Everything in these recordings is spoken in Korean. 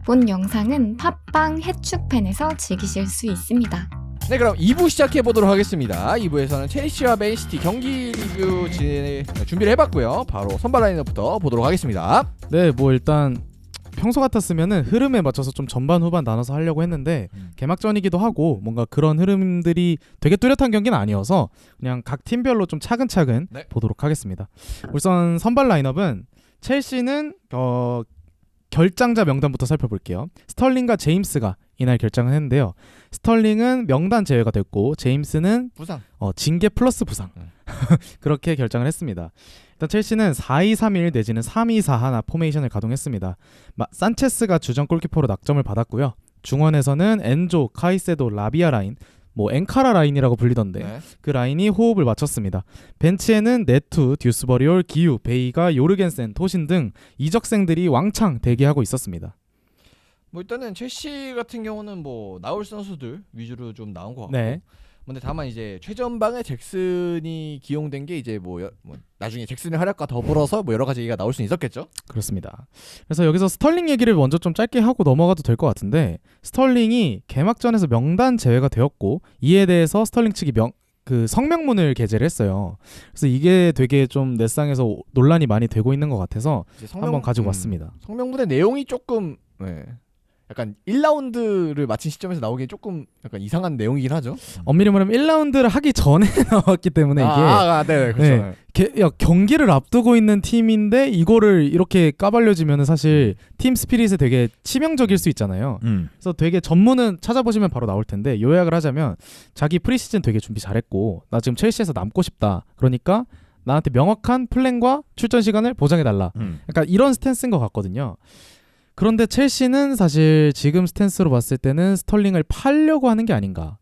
본 영상은 팟빵 해축팬에서 즐기실 수 있습니다. 네, 그럼 2부 시작해 보도록 하겠습니다. 2부에서는 첼시와 맨시티 경기 리뷰 준비를 해봤고요. 바로 선발 라인업부터 보도록 하겠습니다. 네, 뭐 일단 평소 같았으면은 흐름에 맞춰서 좀 전반 후반 나눠서 하려고 했는데 개막전이기도 하고 뭔가 그런 흐름들이 되게 뚜렷한 경기는 아니어서 그냥 각 팀별로 좀 차근차근 보도록 하겠습니다. 우선 선발 라인업은 첼시는 결장자 명단부터 살펴볼게요. 스털링과 제임스가 이날 결장을 했는데요. 스털링은 명단 제외가 됐고 제임스는 부상. 징계 플러스 부상 그렇게 결정을 했습니다. 일단 첼시는 4-2-3-1 내지는 3-2-4-1 포메이션을 가동했습니다. 산체스가 주전 골키퍼로 낙점을 받았고요. 중원에서는 엔조, 카이세도, 라비아 라인, 뭐 엔카라 라인이라고 불리던데 그 라인이 호흡을 맞췄습니다. 벤치에는 네투, 듀스버리올, 기유, 베이가, 요르겐센, 토신 등 이적생들이 왕창 대기하고 있었습니다. 뭐 일단은 첼시 같은 경우는 뭐 나올 선수들 위주로 좀 나온 것 같고. 네. 근데 다만 이제 최전방에 잭슨이 기용된 게 이제 뭐 나중에 잭슨의 활약과 더불어서 뭐 여러 가지 얘기가 나올 수 있었겠죠. 그렇습니다. 그래서 여기서 스털링 얘기를 먼저 좀 짧게 하고 넘어가도 될 것 같은데 스털링이 개막전에서 명단 제외가 되었고 이에 대해서 스털링 측이 성명문을 게재를 했어요. 그래서 이게 되게 좀 넷상에서 논란이 많이 되고 있는 것 같아서 한번 가지고 왔습니다. 성명문의 내용이 조금 약간 1라운드를 마친 시점에서 나오기엔 조금 약간 이상한 내용이긴 하죠. 엄밀히 말하면 1라운드를 하기 전에 나왔기 때문에 이게 네, 그렇죠. 경기를 앞두고 있는 팀인데 이거를 이렇게 까발려지면 사실 팀 스피릿에 되게 치명적일 수 있잖아요. 그래서 되게 전문은 찾아보시면 바로 나올 텐데 요약을 하자면 자기 프리시즌 되게 준비 잘했고 나 지금 첼시에서 남고 싶다. 그러니까 나한테 명확한 플랜과 출전 시간을 보장해달라. 약간 이런 스탠스인 것 같거든요. 그런데 첼시는 사실 지금 스탠스로 봤을 때는 스털링을 팔려고 하는 게 아닌가.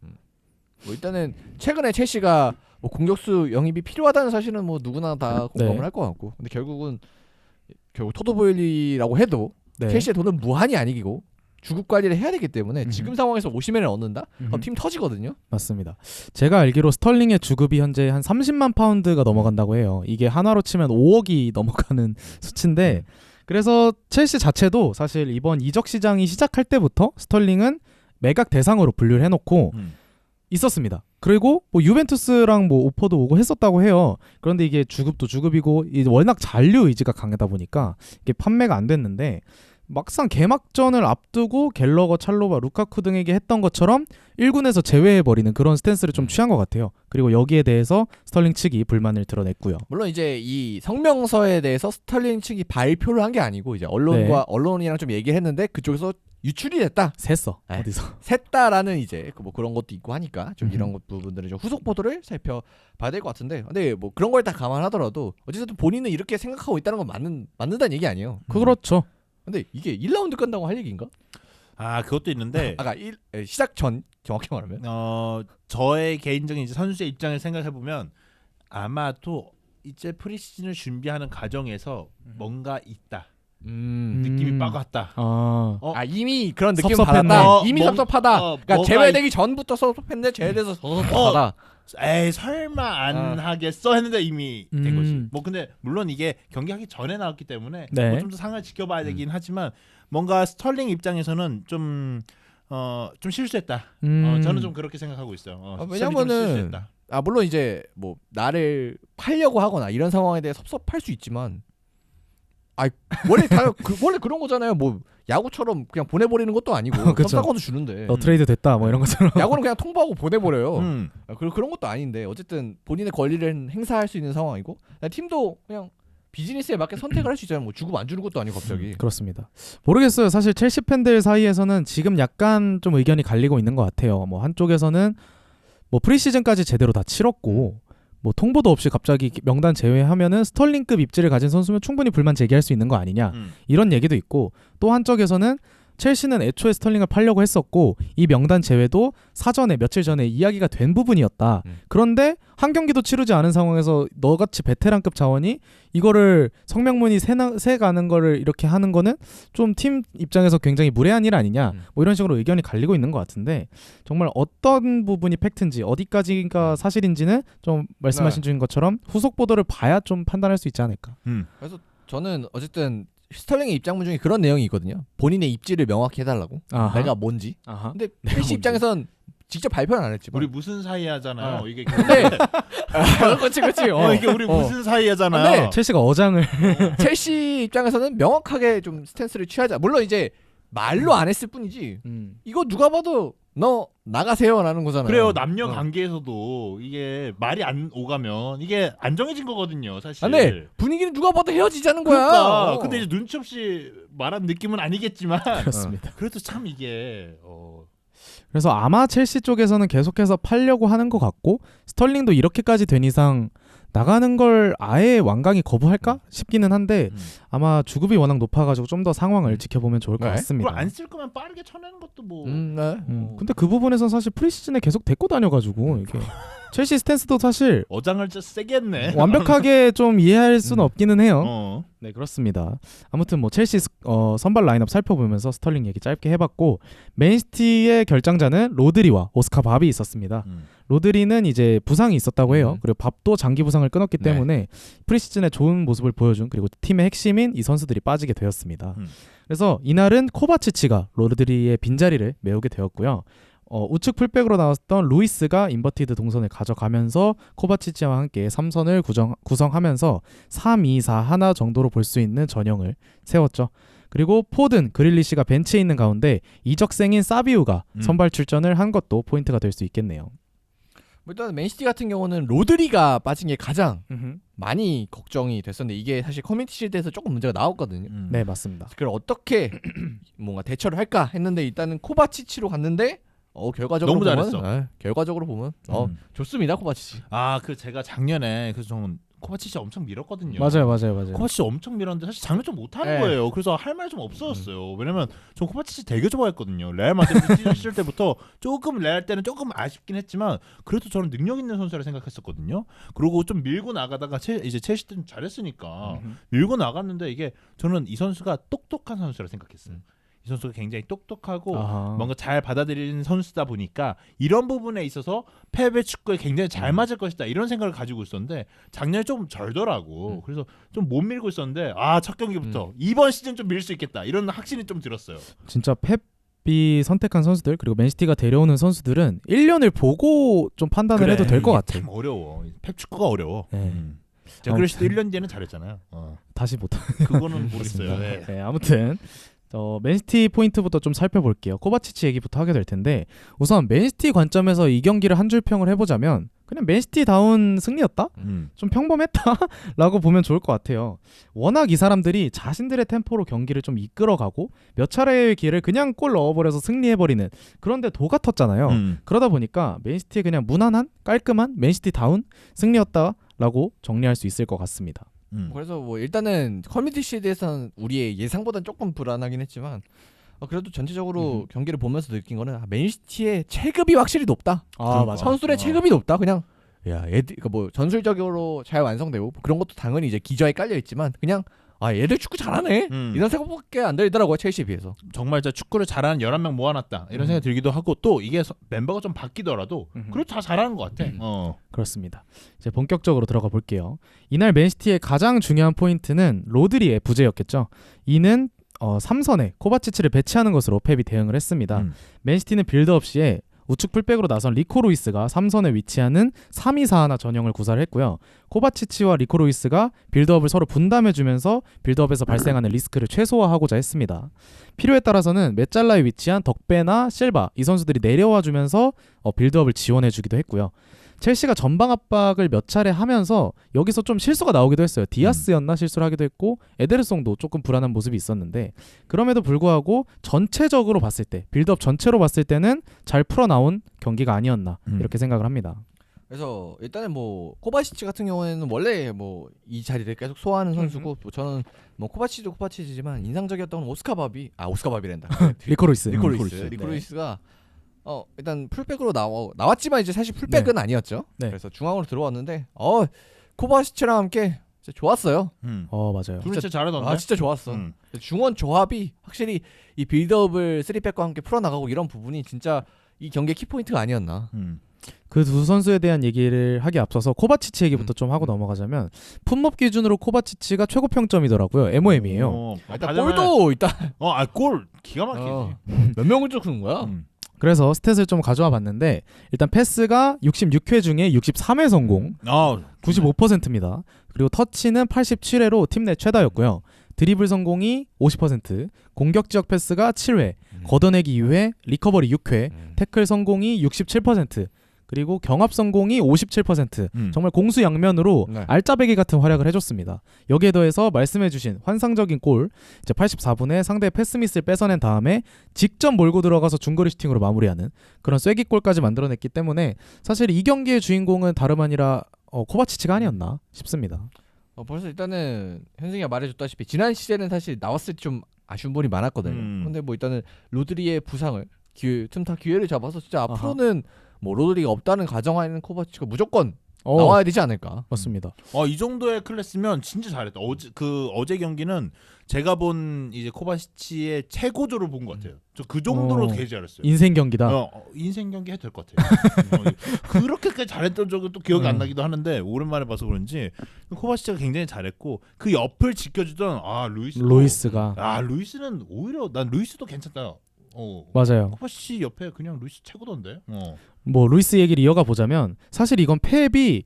뭐 일단은 최근에 첼시가 뭐 공격수 영입이 필요하다는 사실은 뭐 누구나 다 공감을 할 것 같고, 근데 결국 토드 보일리라고 해도 첼시의 돈은 무한히 아니고 주급 관리를 해야 되기 때문에 지금 상황에서 오시멘을 얻는다? 그럼 팀 터지거든요. 맞습니다. 제가 알기로 스털링의 주급이 현재 한 30만 파운드가 넘어간다고 해요. 이게 한화로 치면 5억이 넘어가는 수치인데 그래서 첼시 자체도 사실 이번 이적 시장이 시작할 때부터 스털링은 매각 대상으로 분류를 해놓고 있었습니다. 그리고 뭐 유벤투스랑 뭐 오퍼도 오고 했었다고 해요. 그런데 이게 주급도 주급이고 워낙 잔류 의지가 강하다 보니까 이게 판매가 안 됐는데 막상 개막전을 앞두고 갤러거, 찰로바, 루카쿠 등에게 했던 것처럼 1군에서 제외해버리는 그런 스탠스를 좀 취한 것 같아요. 그리고 여기에 대해서 스털링 측이 불만을 드러냈고요. 물론 이제 이 성명서에 대해서 스털링 측이 발표를 한 게 아니고 이제 언론이랑 좀 얘기를 했는데 그쪽에서 유출이 됐다. 샜어. 어디서. 샜다라는 이제 뭐 그런 것도 있고 하니까 좀 이런 부분들은 좀 후속 보도를 살펴봐야 될 것 같은데, 근데 뭐 그런 걸 다 감안하더라도 어쨌든 본인은 이렇게 생각하고 있다는 건 맞는다는 얘기 아니에요. 그렇죠. 근데 이게 1라운드 끝나고 할 얘기인가? 그것도 있는데 시작 전 정확히 말하면 저의 개인적인 이제 선수의 입장을 생각해 보면 아마도 이제 프리시즌을 준비하는 과정에서 뭔가 있다. 느낌이 빡 왔다. 이미 그런 느낌 섭섭했네. 받았다. 이미 섭섭하다. 그러니까 뭐가 제외되기 전부터 섭섭했는데 제외돼서 더 섭섭하다. 에이 설마 안 하겠어 했는데 이미 된 거지. 뭐 근데 물론 이게 경기하기 전에 나왔기 때문에 뭐 좀 더 상황을 지켜봐야 되긴 하지만 뭔가 스털링 입장에서는 좀 실수했다. 저는 좀 그렇게 생각하고 있어요. 왜냐면은 물론 이제 뭐 나를 팔려고 하거나 이런 상황에 대해 섭섭할 수 있지만 원래 그런 거잖아요. 뭐 야구처럼 그냥 보내버리는 것도 아니고 섭섭하고도 주는데 트레이드 됐다 뭐 이런 것처럼 야구는 그냥 통보하고 보내버려요. 그런 것도 아닌데 어쨌든 본인의 권리를 행사할 수 있는 상황이고 팀도 그냥 비즈니스에 맞게 선택을 할 수 있잖아요. 뭐 주고 안 주는 것도 아니고 갑자기. 그렇습니다. 모르겠어요. 사실 첼시 팬들 사이에서는 지금 약간 좀 의견이 갈리고 있는 것 같아요. 뭐 한쪽에서는 뭐 프리시즌까지 제대로 다 치렀고 뭐 통보도 없이 갑자기 명단 제외하면은 스털링급 입지를 가진 선수면 충분히 불만 제기할 수 있는 거 아니냐 이런 얘기도 있고, 또 한쪽에서는 첼시는 애초에 스털링을 팔려고 했었고 이 명단 제외도 사전에 며칠 전에 이야기가 된 부분이었다. 그런데 한 경기도 치르지 않은 상황에서 너같이 베테랑급 자원이 이거를 성명문이 새가는 거를 이렇게 하는 거는 좀 팀 입장에서 굉장히 무례한 일 아니냐, 뭐 이런 식으로 의견이 갈리고 있는 것 같은데 정말 어떤 부분이 팩트인지 어디까지가 사실인지는 좀 말씀하신 것처럼 후속 보도를 봐야 좀 판단할 수 있지 않을까. 그래서 저는 어쨌든 스털링의 입장문 중에 그런 내용이 있거든요. 본인의 입지를 명확히 해달라고. 아하. 내가 뭔지. 아하. 근데 내가 첼시 뭔지. 입장에선 직접 발표는 안 했지만. 우리 무슨 사이 하잖아요. 어. 이게 근데 그렇지. 이게 우리 무슨 사이 하잖아요. 네. 첼시가 어장을 첼시 입장에서는 명확하게 좀 스탠스를 취하자. 물론 이제 말로 안 했을 뿐이지. 이거 누가 봐도 너 나가세요라는 거잖아요. 그래요. 남녀 관계에서도 이게 말이 안 오가면 이게 안 정해진 거거든요, 사실. 아, 네. 분위기는 누가 봐도 헤어지자는 거야. 그러니까. 근데 이제 눈치 없이 말한 느낌은 아니겠지만 그렇습니다. 그래도 참 이게 그래서 아마 첼시 쪽에서는 계속해서 팔려고 하는 것 같고 스털링도 이렇게까지 된 이상 나가는 걸 아예 완강히 거부할까 싶기는 한데 아마 주급이 워낙 높아가지고 좀 더 상황을 지켜보면 좋을 것 네. 같습니다. 그걸 안 쓸 거면 빠르게 쳐내는 것도 뭐 네. 근데 그 부분에선 사실 프리시즌에 계속 데리고 다녀가지고 이게 첼시 스탠스도 사실 어장을 진짜 세게 했네. 완벽하게 좀 이해할 수는 없기는 해요. 어. 네, 그렇습니다. 아무튼 뭐 첼시 선발 라인업 살펴보면서 스털링 얘기 짧게 해봤고 맨시티의 결장자는 로드리와 오스카 밥이 있었습니다. 로드리는 이제 부상이 있었다고 해요. 그리고 밥도 장기 부상을 끊었기 네. 때문에 프리시즌에 좋은 모습을 보여준 그리고 팀의 핵심인 이 선수들이 빠지게 되었습니다. 그래서 이날은 코바치치가 로드리의 빈자리를 메우게 되었고요. 우측 풀백으로 나왔던 루이스가 인버티드 동선을 가져가면서 코바치치와 함께 3선을 구성하면서 3-2-4-1 정도로 볼 수 있는 전형을 세웠죠. 그리고 포든, 그릴리시가 벤치에 있는 가운데 이적생인 사비우가 선발 출전을 한 것도 포인트가 될 수 있겠네요. 일단 맨시티 같은 경우는 로드리가 빠진 게 가장 많이 걱정이 됐었는데 이게 사실 커뮤니티 실드에서 조금 문제가 나왔거든요. 네, 맞습니다. 그걸 어떻게 뭔가 대처를 할까 했는데 일단은 코바치치로 갔는데 결과적으로 너무 보면 잘했어. 결과적으로 보면 좋습니다 코바치치. 그 제가 작년에 그래서 저는 코바치치 엄청 밀었거든요. 맞아요. 코바치치 엄청 밀었는데 사실 작년 좀 못하는 네. 거예요. 그래서 할 말이 좀 없어졌어요. 왜냐면 저 코바치치 되게 좋아했거든요. 레알 마드리드 시절 때부터 조금 레알 때는 조금 아쉽긴 했지만 그래도 저는 능력 있는 선수라 생각했었거든요. 그리고 좀 밀고 나가다가 이제 첼시 때는 잘했으니까 밀고 나갔는데 이게 저는 이 선수가 똑똑한 선수라 생각했어요. 이 선수가 굉장히 똑똑하고 아하. 뭔가 잘 받아들이는 선수다 보니까 이런 부분에 있어서 펩의 축구에 굉장히 잘 맞을 것이다 이런 생각을 가지고 있었는데 작년에 좀 절더라고. 그래서 좀 못 밀고 있었는데 첫 경기부터 이번 시즌 좀 밀 수 있겠다 이런 확신이 좀 들었어요. 진짜 펩이 선택한 선수들 그리고 맨시티가 데려오는 선수들은 1년을 보고 좀 판단을 해도 될 것 같아. 참 어려워. 펩 축구가 어려워. 네. 그래서 1년 뒤에는 잘했잖아요. 다시 못. 그거는 모르겠어요. 네. 네, 아무튼 맨시티 포인트부터 좀 살펴볼게요. 코바치치 얘기부터 하게 될 텐데 우선 맨시티 관점에서 이 경기를 한 줄 평을 해보자면 그냥 맨시티다운 승리였다? 좀 평범했다라고 보면 좋을 것 같아요. 워낙 이 사람들이 자신들의 템포로 경기를 좀 이끌어가고 몇 차례의 기회를 그냥 골 넣어버려서 승리해버리는 그런데 도가 텄잖아요. 그러다 보니까 맨시티의 그냥 무난한 깔끔한 맨시티다운 승리였다라고 정리할 수 있을 것 같습니다. 그래서 뭐 일단은 커뮤니티 실드에서는 우리의 예상보다는 조금 불안하긴 했지만 그래도 전체적으로 경기를 보면서 느낀 거는 맨시티의 체급이 확실히 높다. 맞아. 선수들의 체급이 높다. 그냥 애들 뭐 전술적으로 잘 완성되고 그런 것도 당연히 이제 기저에 깔려 있지만 그냥 얘들 축구 잘하네 이런 생각밖에 안 들더라고요 첼시에 비해서. 정말 진짜 축구를 잘하는 11명 모아놨다 이런 생각이 들기도 하고 또 이게 멤버가 좀 바뀌더라도 그래도 다 잘하는 것 같아. 그렇습니다. 이제 본격적으로 들어가 볼게요. 이날 맨시티의 가장 중요한 포인트는 로드리의 부재였겠죠. 이는 3선에 코바치치를 배치하는 것으로 펩이 대응을 했습니다. 맨시티는 빌드업 시에 우측 풀백으로 나선 리코 루이스가 3선에 위치하는 3-2-4-1 전형을 구사를 했고요. 코바치치와 리코 루이스가 빌드업을 서로 분담해주면서 빌드업에서 발생하는 리스크를 최소화하고자 했습니다. 필요에 따라서는 메짤라에 위치한 덕베나 실바 이 선수들이 내려와주면서 빌드업을 지원해주기도 했고요. 첼시가 전방 압박을 몇 차례 하면서 여기서 좀 실수가 나오기도 했어요. 디아스였나 실수를 하기도 했고 에데르송도 조금 불안한 모습이 있었는데 그럼에도 불구하고 전체적으로 봤을 때 빌드업 전체로 봤을 때는 잘 풀어나온 경기가 아니었나 이렇게 생각을 합니다. 그래서 일단은 뭐 코바치치 같은 경우에는 원래 뭐 이 자리를 계속 소화하는 선수고 저는 뭐 코바치치도 코바치치지만 인상적이었던 오스카바비랜다. 리코 루이스. 리코루이스가 일단 풀백으로 나왔지만 이제 사실 풀백은 아니었죠. 네. 그래서 중앙으로 들어왔는데 코바치치랑 함께 진짜 좋았어요. 맞아요. 둘이 진짜 잘하던데. 진짜 좋았어. 중원 조합이 확실히 이 빌드업을 3백과 함께 풀어나가고 이런 부분이 진짜 이 경기의 키포인트가 아니었나. 그 두 선수에 대한 얘기를 하기 앞서서 코바치치 얘기부터 좀 하고 넘어가자면 품목 기준으로 코바치치가 최고 평점이더라고요. MOM이에요. 일단 골도 있다. 골 기가 막히지. 몇 명을 쫓는 거야? 그래서 스탯을 좀 가져와 봤는데 일단 패스가 66회 중에 63회 성공, 95%입니다. 그리고 터치는 87회로 팀 내 최다였고요. 드리블 성공이 50%, 공격 지역 패스가 7회, 걷어내기 2회, 리커버리 6회, 태클 성공이 67%, 그리고 경합 성공이 57%. 정말 공수양면으로 네. 알짜배기 같은 활약을 해줬습니다. 여기에 더해서 말씀해주신 환상적인 골, 이제 84분에 상대의 패스 미스를 뺏어낸 다음에 직접 몰고 들어가서 중거리 슈팅으로 마무리하는 그런 쐐기골까지 만들어냈기 때문에 사실 이 경기의 주인공은 다름 아니라 코바치치가 아니었나 싶습니다. 벌써 일단은 현승이가 말해줬다시피 지난 시즌에는 사실 나왔을 때 좀 아쉬운 부분이 많았거든요. 근데 뭐 일단은 로드리의 부상을 틈타 기회를 잡아서 진짜 앞으로는 뭐 로드리가 없다는 가정하에는 코바치치가 무조건 나와야 되지 않을까. 맞습니다. 이 정도의 클래스면 진짜 잘했다. 어제 경기는 제가 본 이제 코바치치의 최고조를 본 것 같아요. 저 그 정도로 되게 잘했어요. 인생 경기다. 인생 경기 해도 될 것 같아요. 그렇게까지 잘했던 적은 또 기억이 안 나기도 하는데 오랜만에 봐서 그런지 코바치치가 굉장히 잘했고 그 옆을 지켜주던 루이스가 루이스는 오히려 난 루이스도 괜찮다. 맞아요. 코바치치 옆에 그냥 루이스 최고던데. 뭐 루이스 얘기를 이어가 보자면 사실 이건 펩이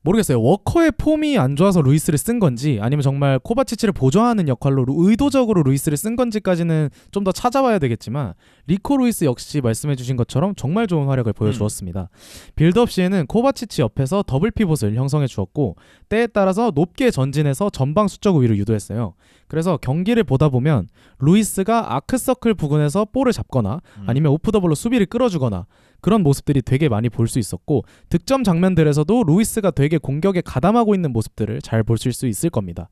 모르겠어요. 워커의 폼이 안 좋아서 루이스를 쓴 건지 아니면 정말 코바치치를 보조하는 역할로 의도적으로 루이스를 쓴 건지까지는 좀 더 찾아봐야 되겠지만 리코 루이스 역시 말씀해주신 것처럼 정말 좋은 활약을 보여주었습니다. 빌드업 시에는 코바치치 옆에서 더블 피봇을 형성해 주었고 때에 따라서 높게 전진해서 전방 수적 위로 유도했어요. 그래서 경기를 보다 보면 루이스가 아크서클 부근에서 볼을 잡거나 아니면 오프더볼로 수비를 끌어주거나 그런 모습들이 되게 많이 볼 수 있었고 득점 장면들에서도 루이스가 되게 공격에 가담하고 있는 모습들을 잘 볼 수 있을 겁니다.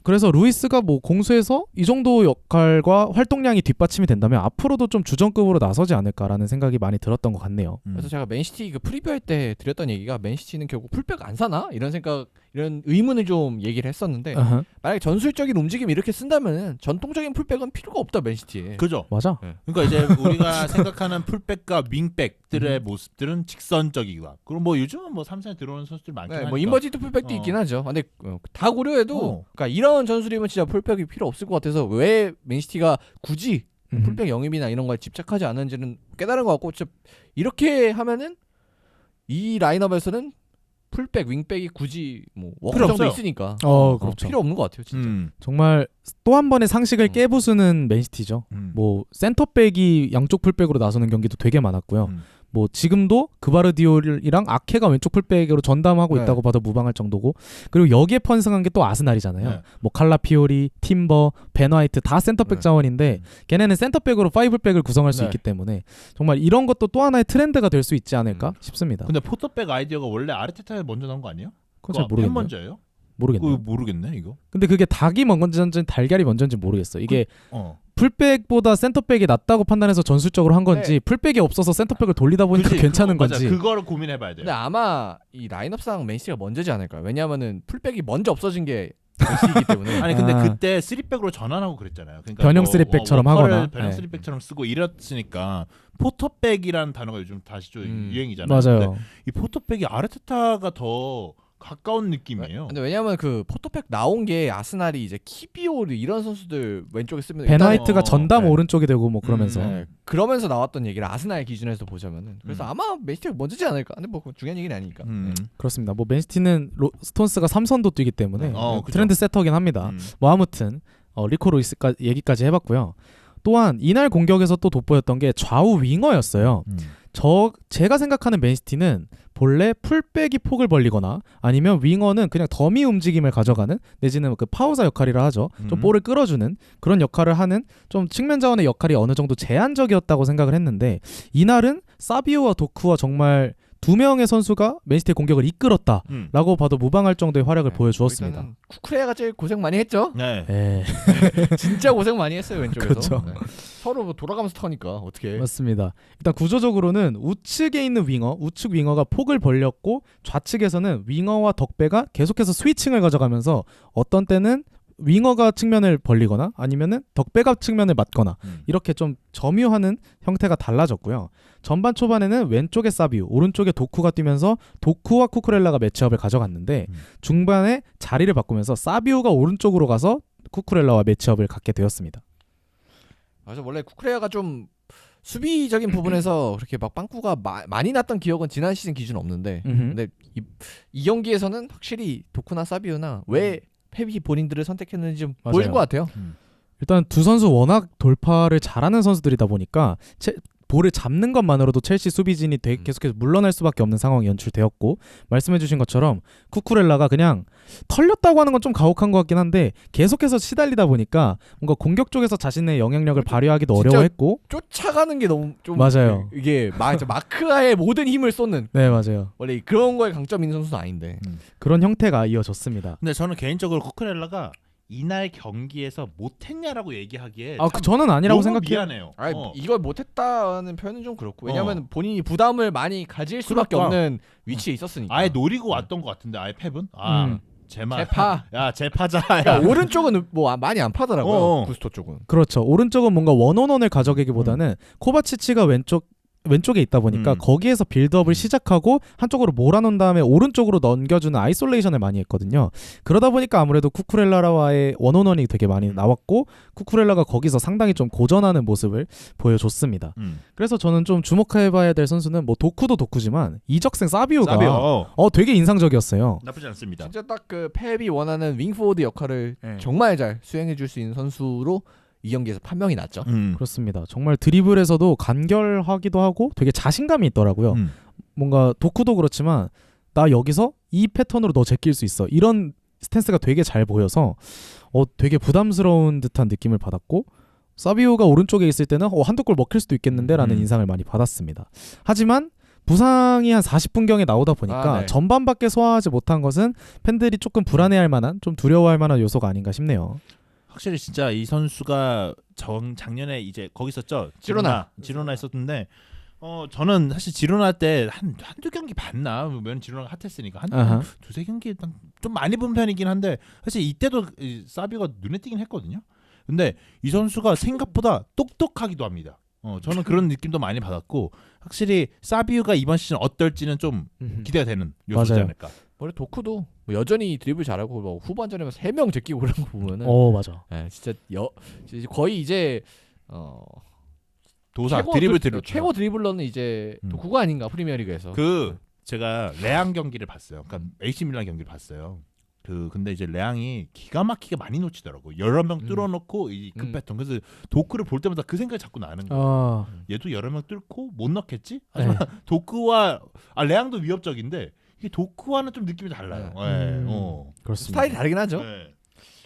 그래서 루이스가 뭐 공수에서 이 정도 역할과 활동량이 뒷받침이 된다면 앞으로도 좀 주전급으로 나서지 않을까라는 생각이 많이 들었던 것 같네요. 그래서 제가 맨시티 그 프리뷰할 때 드렸던 얘기가 맨시티는 결국 풀백 안 사나? 이런 의문을 좀 얘기를 했었는데 만약에 전술적인 움직임 이렇게 쓴다면은 전통적인 풀백은 필요가 없다 맨시티에. 그죠? 맞아. 그러니까 이제 우리가 생각하는 풀백과 윙백들의 모습들은 직선적이다. 그럼 뭐 요즘은 뭐 삼성에 들어오는 선수들 많긴 하니까. 뭐 인버티드 풀백도 있긴 하죠. 근데 다 고려해도 그러니까 이런 전술이면 진짜 풀백이 필요 없을 것 같아서 왜 맨시티가 굳이 풀백 영입이나 이런 거에 집착하지 않는지는 깨달은 것 같고 진짜 이렇게 하면은 이 라인업에서는 풀백, 윙백이 굳이 뭐 워크 정도 없어요. 있으니까 그렇죠. 필요 없는 것 같아요, 진짜. 정말 또 한 번의 상식을 깨부수는 맨시티죠. 뭐 센터백이 양쪽 풀백으로 나서는 경기도 되게 많았고요. 뭐 지금도 그바르디올이랑 아케가 왼쪽 풀백으로 전담하고 있다고 봐도 무방할 정도고 그리고 여기에 편승한 게 또 아스날이잖아요. 뭐 칼라피오리, 팀버, 벤화이트 다 센터백 자원인데 걔네는 센터백으로 5백을 구성할 수 있기 때문에 정말 이런 것도 또 하나의 트렌드가 될 수 있지 않을까 싶습니다. 근데 포터백 아이디어가 원래 아르테타에 먼저 나온 거 아니에요? 그건 잘 모르겠네요. 먼저예요? 모르겠네요. 모르겠네 이거. 근데 그게 닭이 먼저인지 달걀이 먼저인지 모르겠어. 이게 풀백보다 센터백이 낫다고 판단해서 전술적으로 한 건지 풀백이 없어서 센터백을 돌리다 보니까 괜찮은 건지. 그거를 고민해봐야 돼요. 근데 아마 이 라인업상 맨시티가 먼저지 않을까요? 왜냐하면은 풀백이 먼저 없어진 게 맨시티이기 때문에. 아니 근데 그때 3백으로 전환하고 그랬잖아요. 그러니까 변형 3백처럼 하거나 변형 3백처럼 쓰고 이랬으니까 포터백이라는 단어가 요즘 다시 좀 유행이잖아요. 맞아요. 근데 이 포터백이 아르테타가 더 가까운 느낌이에요. 근데 왜냐면 그 포토팩 나온 게 아스날이 이제 키비오르 이런 선수들 왼쪽에 쓰면 베나이트가 전담 오른쪽이 되고 뭐 그러면서 그러면서 나왔던 얘기를 아스날 기준에서 보자면은 그래서 아마 맨시티가 먼저지 않을까. 근데 뭐 중요한 얘기는 아니니까. 그렇습니다. 뭐 맨시티는 스톤스가 3선도 뛰기 때문에 그렇죠. 트렌드 세터긴 합니다. 뭐 아무튼 리코 루이스 얘기까지 해봤고요. 또한 이날 공격에서 또 돋보였던 게 좌우 윙어였어요. 제가 생각하는 맨시티는 본래 풀백이 폭을 벌리거나 아니면 윙어는 그냥 더미 움직임을 가져가는 내지는 그 파우자 역할이라 하죠. 좀 볼을 끌어주는 그런 역할을 하는 좀 측면 자원의 역할이 어느 정도 제한적이었다고 생각을 했는데 이날은 사비오와 도쿠와 정말 두 명의 선수가 맨시티의 공격을 이끌었다라고 봐도 무방할 정도의 활약을 보여주었습니다. 쿠쿠레가 제일 고생 많이 했죠. 네. 진짜 고생 많이 했어요 왼쪽에서. 그렇죠. 서로 뭐 돌아가면서 터니까 어떻게? 맞습니다. 일단 구조적으로는 우측에 있는 우측 윙어가 폭을 벌렸고 좌측에서는 윙어와 덕배가 계속해서 스위칭을 가져가면서 어떤 때는 윙어가 측면을 벌리거나 아니면은 덕배가 측면을 맞거나 이렇게 좀 점유하는 형태가 달라졌고요. 전반 초반에는 왼쪽에 사비우, 오른쪽에 도쿠가 뛰면서 도쿠와 쿠쿠렐라가 매치업을 가져갔는데 중반에 자리를 바꾸면서 사비우가 오른쪽으로 가서 쿠쿠렐라와 매치업을 갖게 되었습니다. 맞아, 원래 쿠쿠레야가 좀 수비적인 부분에서 그렇게 막 빵꾸가 많이 났던 기억은 지난 시즌 기준 없는데, 근데 이 경기에서는 확실히 도쿠나 사비우나 왜 펩이 본인들을 선택했는지 좀 맞아요. 보여준 것 같아요. 일단 두 선수 워낙 돌파를 잘하는 선수들이다 보니까 볼을 잡는 것만으로도 첼시 수비진이 계속해서 물러날 수밖에 없는 상황이 연출되었고, 말씀해주신 것처럼 쿠쿠렐라가 그냥 털렸다고 하는 건 좀 가혹한 것 같긴 한데 계속해서 시달리다 보니까 뭔가 공격 쪽에서 자신의 영향력을 발휘하기도 어려워했고, 쫓아가는 게 너무 좀 맞아요. 이게 마크아의 모든 힘을 쏟는, 네 맞아요. 원래 그런 거에 강점 있는 선수는 아닌데. 그런 형태가 이어졌습니다. 근데 저는 개인적으로 쿠쿠렐라가 이날 경기에서 못했냐라고 얘기하기에 저는 아니라고 너무 생각해요. 미안해요. 아니, 이걸 못했다는 표현은 좀 그렇고, 왜냐면 본인이 부담을 많이 가질 수밖에 그러니까. 없는 위치에 있었으니까. 아예 노리고 왔던 것 같은데 아예 펩은 제마 제파. 야 제파자. 그러니까 오른쪽은 뭐 많이 안 파더라고요. 구스토 쪽은. 그렇죠. 오른쪽은 뭔가 원온원을 가져가기보다는 코바치치가 왼쪽에 있다 보니까 거기에서 빌드업을 시작하고 한쪽으로 몰아놓은 다음에 오른쪽으로 넘겨주는 아이솔레이션을 많이 했거든요. 그러다 보니까 아무래도 쿠쿠렐라와의 원온원이 되게 많이 나왔고, 쿠쿠렐라가 거기서 상당히 좀 고전하는 모습을 보여줬습니다. 그래서 저는 좀 주목해봐야 될 선수는 뭐 도쿠도 도쿠지만 이적생 사비오가 되게 인상적이었어요. 나쁘지 않습니다. 진짜 딱 그 펩이 원하는 윙포워드 역할을 네. 정말 잘 수행해줄 수 있는 선수로 이 경기에서 판명이 났죠. 그렇습니다. 정말 드리블에서도 간결하기도 하고 되게 자신감이 있더라고요. 뭔가 도쿠도 그렇지만 나 여기서 이 패턴으로 너 제낄 수 있어, 이런 스탠스가 되게 잘 보여서 되게 부담스러운 듯한 느낌을 받았고, 사비오가 오른쪽에 있을 때는 한두 골 먹힐 수도 있겠는데 라는 인상을 많이 받았습니다. 하지만 부상이 한 40분경에 나오다 보니까 전반밖에 소화하지 못한 것은 팬들이 조금 불안해할 만한, 좀 두려워할 만한 요소가 아닌가 싶네요. 확실히 진짜 이 선수가 작년에 이제 거기 있었죠. 지로나 있었는데 저는 사실 지로나 때 한두 경기 봤나? 면 지로나가 핫했으니까 한 두세 경기 좀 많이 본 편이긴 한데, 사실 이때도 사비가 눈에 띄긴 했거든요. 근데 이 선수가 생각보다 똑똑하기도 합니다. 저는 그런 느낌도 많이 받았고, 확실히 사비우가 이번 시즌 어떨지는 좀 기대가 되는 요소지 맞아요. 않을까. 원래 도쿠도 뭐 여전히 드리블 잘하고 뭐 후반전에 3명 제끼고 그런 거 보면은 맞아. 진짜 거의 이제 도사 드리블 최고 드리블러는 이제 도쿠가 아닌가, 프리미어리그에서. 제가 레앙 경기를 봤어요. 그러니까 AC 밀란 경기를 봤어요. 근데 이제 레앙이 기가 막히게 많이 놓치더라고. 여러 명 뚫어놓고 이 패턴. 그래서 도크를 볼 때마다 그 생각이 자꾸 나는 거예요. 얘도 여러 명 뚫고 못 넣겠지? 하지만 도크와 레앙도 위협적인데 이게 도크와는 좀 느낌이 달라요. 그렇습니다. 스타일이 다르긴 하죠.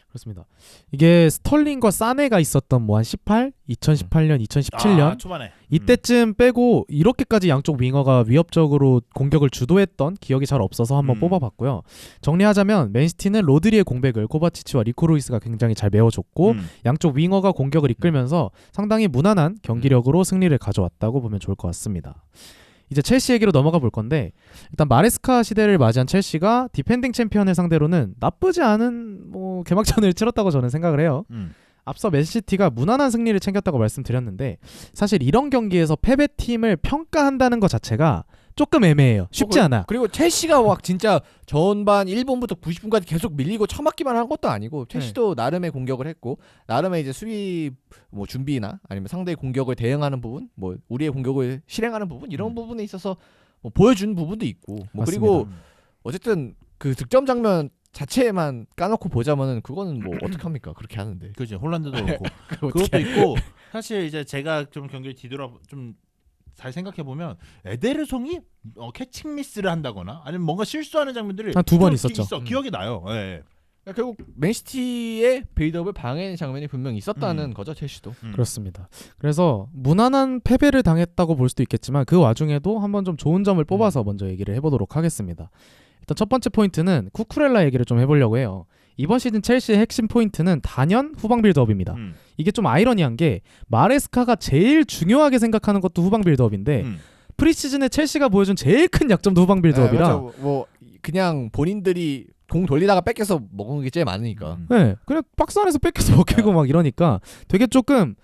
그렇습니다. 이게 스털링과 사네가 있었던 뭐 한 2018년, 2017년 초반에 이때쯤 빼고 이렇게까지 양쪽 윙어가 위협적으로 공격을 주도했던 기억이 잘 없어서 한번 뽑아봤고요. 정리하자면 맨시티는 로드리의 공백을 코바치치와 리코 루이스가 굉장히 잘 메워줬고, 양쪽 윙어가 공격을 이끌면서 상당히 무난한 경기력으로 승리를 가져왔다고 보면 좋을 것 같습니다. 이제 첼시 얘기로 넘어가 볼 건데, 일단 마레스카 시대를 맞이한 첼시가 디펜딩 챔피언을 상대로는 나쁘지 않은 개막전을 치렀다고 저는 생각을 해요. 앞서 맨시티가 무난한 승리를 챙겼다고 말씀드렸는데, 사실 이런 경기에서 패배 팀을 평가한다는 것 자체가 조금 애매해요. 쉽지 않아. 그리고 첼시가 막 진짜 전반 1분부터 90분까지 계속 밀리고 처맞기만 한 것도 아니고, 첼시도 나름의 공격을 했고, 나름의 이제 수비 뭐 준비나 아니면 상대의 공격을 대응하는 부분, 뭐 우리의 공격을 실행하는 부분, 이런 부분에 있어서 뭐 보여준 부분도 있고, 그리고 어쨌든 그 득점 장면 자체만 까놓고 보자면은 그거는 뭐 어떻게 합니까? 그렇게 하는데. 그렇지. 홀란드도 그렇고 그것도 있고, 사실 이제 제가 좀 경기를 뒤돌아 좀 잘 생각해 보면 에데르송이 캐칭 미스를 한다거나 아니면 뭔가 실수하는 장면들이 한 두 번 있었죠. 기억이 나요. 결국 맨시티의 빌드업을 방해하는 장면이 분명히 있었다는 거죠, 첼시도. 그렇습니다. 그래서 무난한 패배를 당했다고 볼 수도 있겠지만 그 와중에도 한번 좀 좋은 점을 뽑아서 먼저 얘기를 해보도록 하겠습니다. 일단 첫 번째 포인트는 쿠쿠렐라 얘기를 좀 해보려고 해요. 이번 시즌 첼시의 핵심 포인트는 단연 후방 빌드업입니다. 이게 좀 아이러니한 게 마레스카가 제일 중요하게 생각하는 것도 후방 빌드업인데 프리시즌에 첼시가 보여준 제일 큰 약점도 후방 빌드업이라 뭐 그냥 본인들이 공 돌리다가 뺏겨서 먹은 게 제일 많으니까. 네, 그냥 박스 안에서 뺏겨서 먹히고 막 이러니까 되게 조금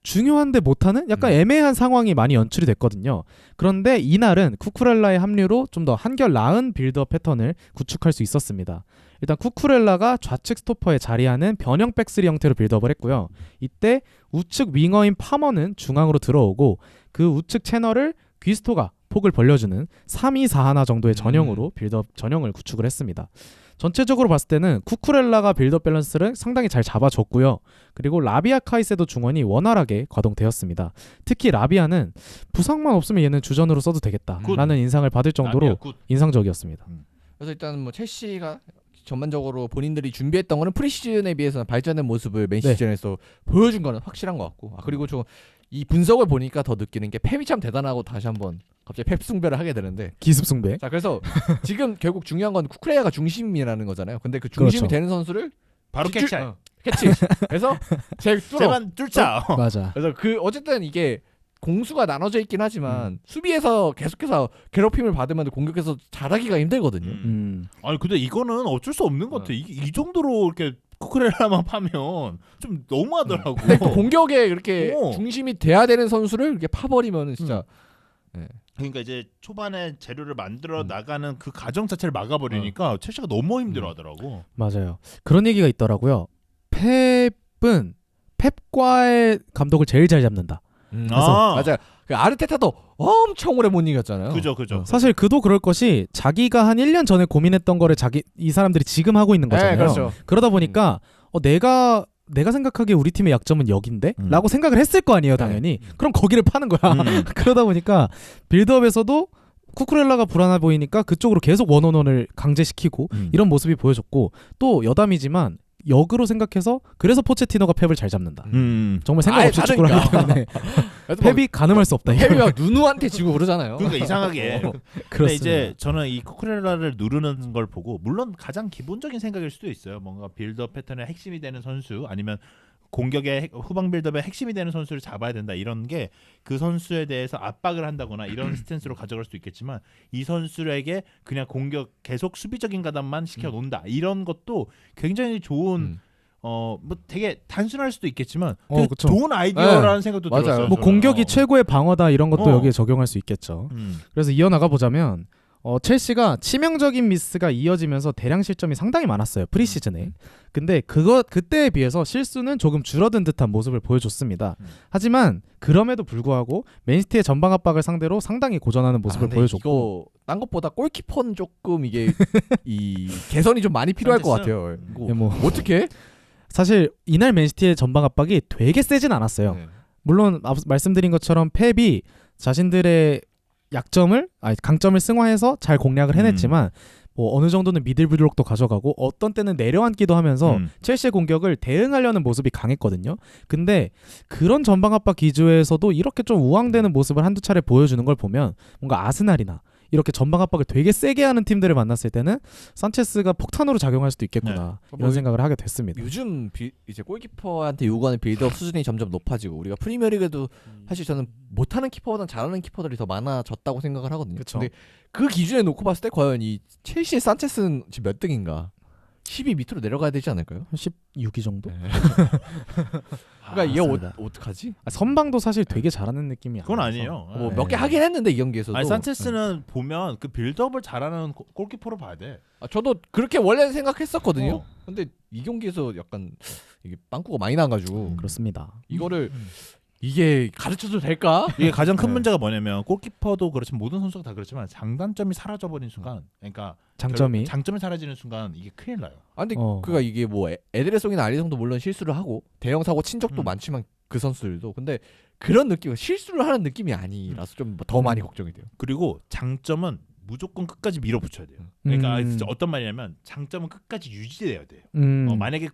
중요한데 못하는 약간 애매한 상황이 많이 연출이 됐거든요. 그런데 이날은 쿠쿠렐라의 합류로 좀 더 한결 나은 빌드업 패턴을 구축할 수 있었습니다. 일단 쿠쿠렐라가 좌측 스토퍼에 자리하는 변형 백스리 형태로 빌드업을 했고요. 이때 우측 윙어인 파머는 중앙으로 들어오고 그 우측 채널을 귀스토가 폭을 벌려주는 3-2-4-1 정도의 전형으로 빌드업 전형을 구축을 했습니다. 전체적으로 봤을 때는 쿠쿠렐라가 빌드업 밸런스를 상당히 잘 잡아줬고요. 그리고 라비아 카이세도 중원이 원활하게 가동되었습니다. 특히 라비아는 부상만 없으면 얘는 주전으로 써도 되겠다라는 인상을 받을 정도로 인상적이었습니다. 그래서 일단 뭐 첼시가 전반적으로 본인들이 준비했던 거는 프리시즌에 비해서는 발전된 모습을 맨 시즌에서 보여준 거는 확실한 것 같고 그리고 좀 이 분석을 보니까 더 느끼는 게 펩이 참 대단하고 다시 한번 갑자기 펩 숭배를 하게 되는데 기습 숭배. 자 그래서 지금 결국 중요한 건 쿠쿠레야가 중심이라는 거잖아요. 근데 그 중심이 그렇죠. 되는 선수를 바로 캐치. 캐치. 그래서 제만 뚫자. 맞아. 그래서 그 어쨌든 이게 공수가 나눠져 있긴 하지만 수비에서 계속해서 괴롭힘을 받으면 공격에서 잘하기가 힘들거든요. 아니 근데 이거는 어쩔 수 없는 것 같아. 이 정도로 이렇게 쿠쿠렐라만 파면 좀 너무하더라고. 근데 그 공격에 이렇게 중심이 돼야 되는 선수를 이렇게 파버리면 진짜. 그러니까 이제 초반에 재료를 만들어 나가는 그 과정 자체를 막아버리니까 첼시가 너무 힘들어하더라고. 맞아요. 그런 얘기가 있더라고요. 펩은 펩과의 감독을 제일 잘 잡는다. 맞아요. 그 아르테타도 엄청 오래 못 이겼잖아요. 그죠. 사실 그도 그럴 것이 자기가 한 1년 전에 고민했던 거를 이 사람들이 지금 하고 있는 거잖아요. 네, 그렇죠. 그러다 보니까 내가 생각하기에 우리 팀의 약점은 여긴데? 라고 생각을 했을 거 아니에요, 당연히. 그럼 거기를 파는 거야. 그러다 보니까 빌드업에서도 쿠쿠렐라가 불안해 보이니까 그쪽으로 계속 원원원을 강제시키고 이런 모습이 보여졌고 또 여담이지만 역으로 생각해서 그래서 포체티노가 펩을 잘 잡는다. 정말 생각 없이 축구를 하기 때문에 펩이 가늠할 수 없다. 펩이 막 누누한테 지고 그러잖아요. 그러니까 이상하게. 근데 그렇습니다. 이제 저는 이 쿠쿠렐라를 누르는 걸 보고 물론 가장 기본적인 생각일 수도 있어요. 뭔가 빌드업 패턴의 핵심이 되는 선수 아니면 공격의 후방 빌드업의 핵심이 되는 선수를 잡아야 된다 이런 게 그 선수에 대해서 압박을 한다거나 이런 스탠스로 가져갈 수도 있겠지만 이 선수에게 그냥 공격 계속 수비적인 가담만 시켜놓는다 이런 것도 굉장히 좋은 뭐 되게 단순할 수도 있겠지만 되게 그쵸. 좋은 아이디어라는 네. 생각도 맞아요. 들었어요. 뭐 저는. 공격이 최고의 방어다 이런 것도 여기에 적용할 수 있겠죠. 그래서 이어나가 보자면 첼시가 치명적인 미스가 이어지면서 대량 실점이 상당히 많았어요. 프리시즌에. 근데 그때에 비해서 실수는 조금 줄어든 듯한 모습을 보여줬습니다. 하지만 그럼에도 불구하고 맨시티의 전방 압박을 상대로 상당히 고전하는 모습을 보여줬고 이거 딴 것보다 골키퍼는 조금 이게 이 개선이 좀 많이 필요할 것 같아요. 이거 뭐 어떻게? 사실 이날 맨시티의 전방 압박이 되게 세진 않았어요. 물론 말씀드린 것처럼 펩이 자신들의 강점을 승화해서 잘 공략을 해냈지만 뭐 어느 정도는 미들 블록도 가져가고 어떤 때는 내려앉기도 하면서 첼시의 공격을 대응하려는 모습이 강했거든요. 근데 그런 전방 압박 기조에서도 이렇게 좀 우왕되는 모습을 한두 차례 보여주는 걸 보면 뭔가 아스날이나 이렇게 전방 압박을 되게 세게 하는 팀들을 만났을 때는 산체스가 폭탄으로 작용할 수도 있겠구나 이런 생각을 하게 됐습니다. 요즘 이제 골키퍼한테 요구하는 빌드업 수준이 점점 높아지고 우리가 프리미어리그도 사실 저는 못하는 키퍼보다 잘하는 키퍼들이 더 많아졌다고 생각을 하거든요. 그쵸. 근데 그 기준에 놓고 봤을 때 과연 이 첼시의 산체스는 지금 몇 등인가? 10위 밑으로 내려가야 되지 않을까요? 16위 정도? 그러니까 이게 어떡하지? 선방도 사실 되게 잘하는 느낌이 그건 아니에요. 뭐 몇 개 하긴 했는데 이 경기에서도. 아니 산체스는 보면 그 빌드업을 잘하는 골키퍼로 봐야 돼. 저도 그렇게 원래 생각했었거든요. 근데 이 경기에서 약간 이게 빵꾸가 많이 나가지고 그렇습니다. 이거를 이게 가르쳐도 될까? 이게 가장 큰 문제가 뭐냐면 골키퍼도 그렇지만 모든 선수가 다 그렇지만 장단점이 사라져버린 순간, 그러니까 장점이 사라지는 순간 이게 큰일 나요. 근데 그가 이게 뭐 에드레송이나 알리송도 물론 실수를 하고 대형 사고 친 적도 많지만 그 선수들도 근데 그런 느낌 실수를 하는 느낌이 아니라서 좀 더 많이 걱정이 돼요. 그리고 장점은 무조건 끝까지 밀어붙여야 돼요. 그러니까 진짜 어떤 말이냐면 장점은 끝까지 유지돼야 돼요. 만약에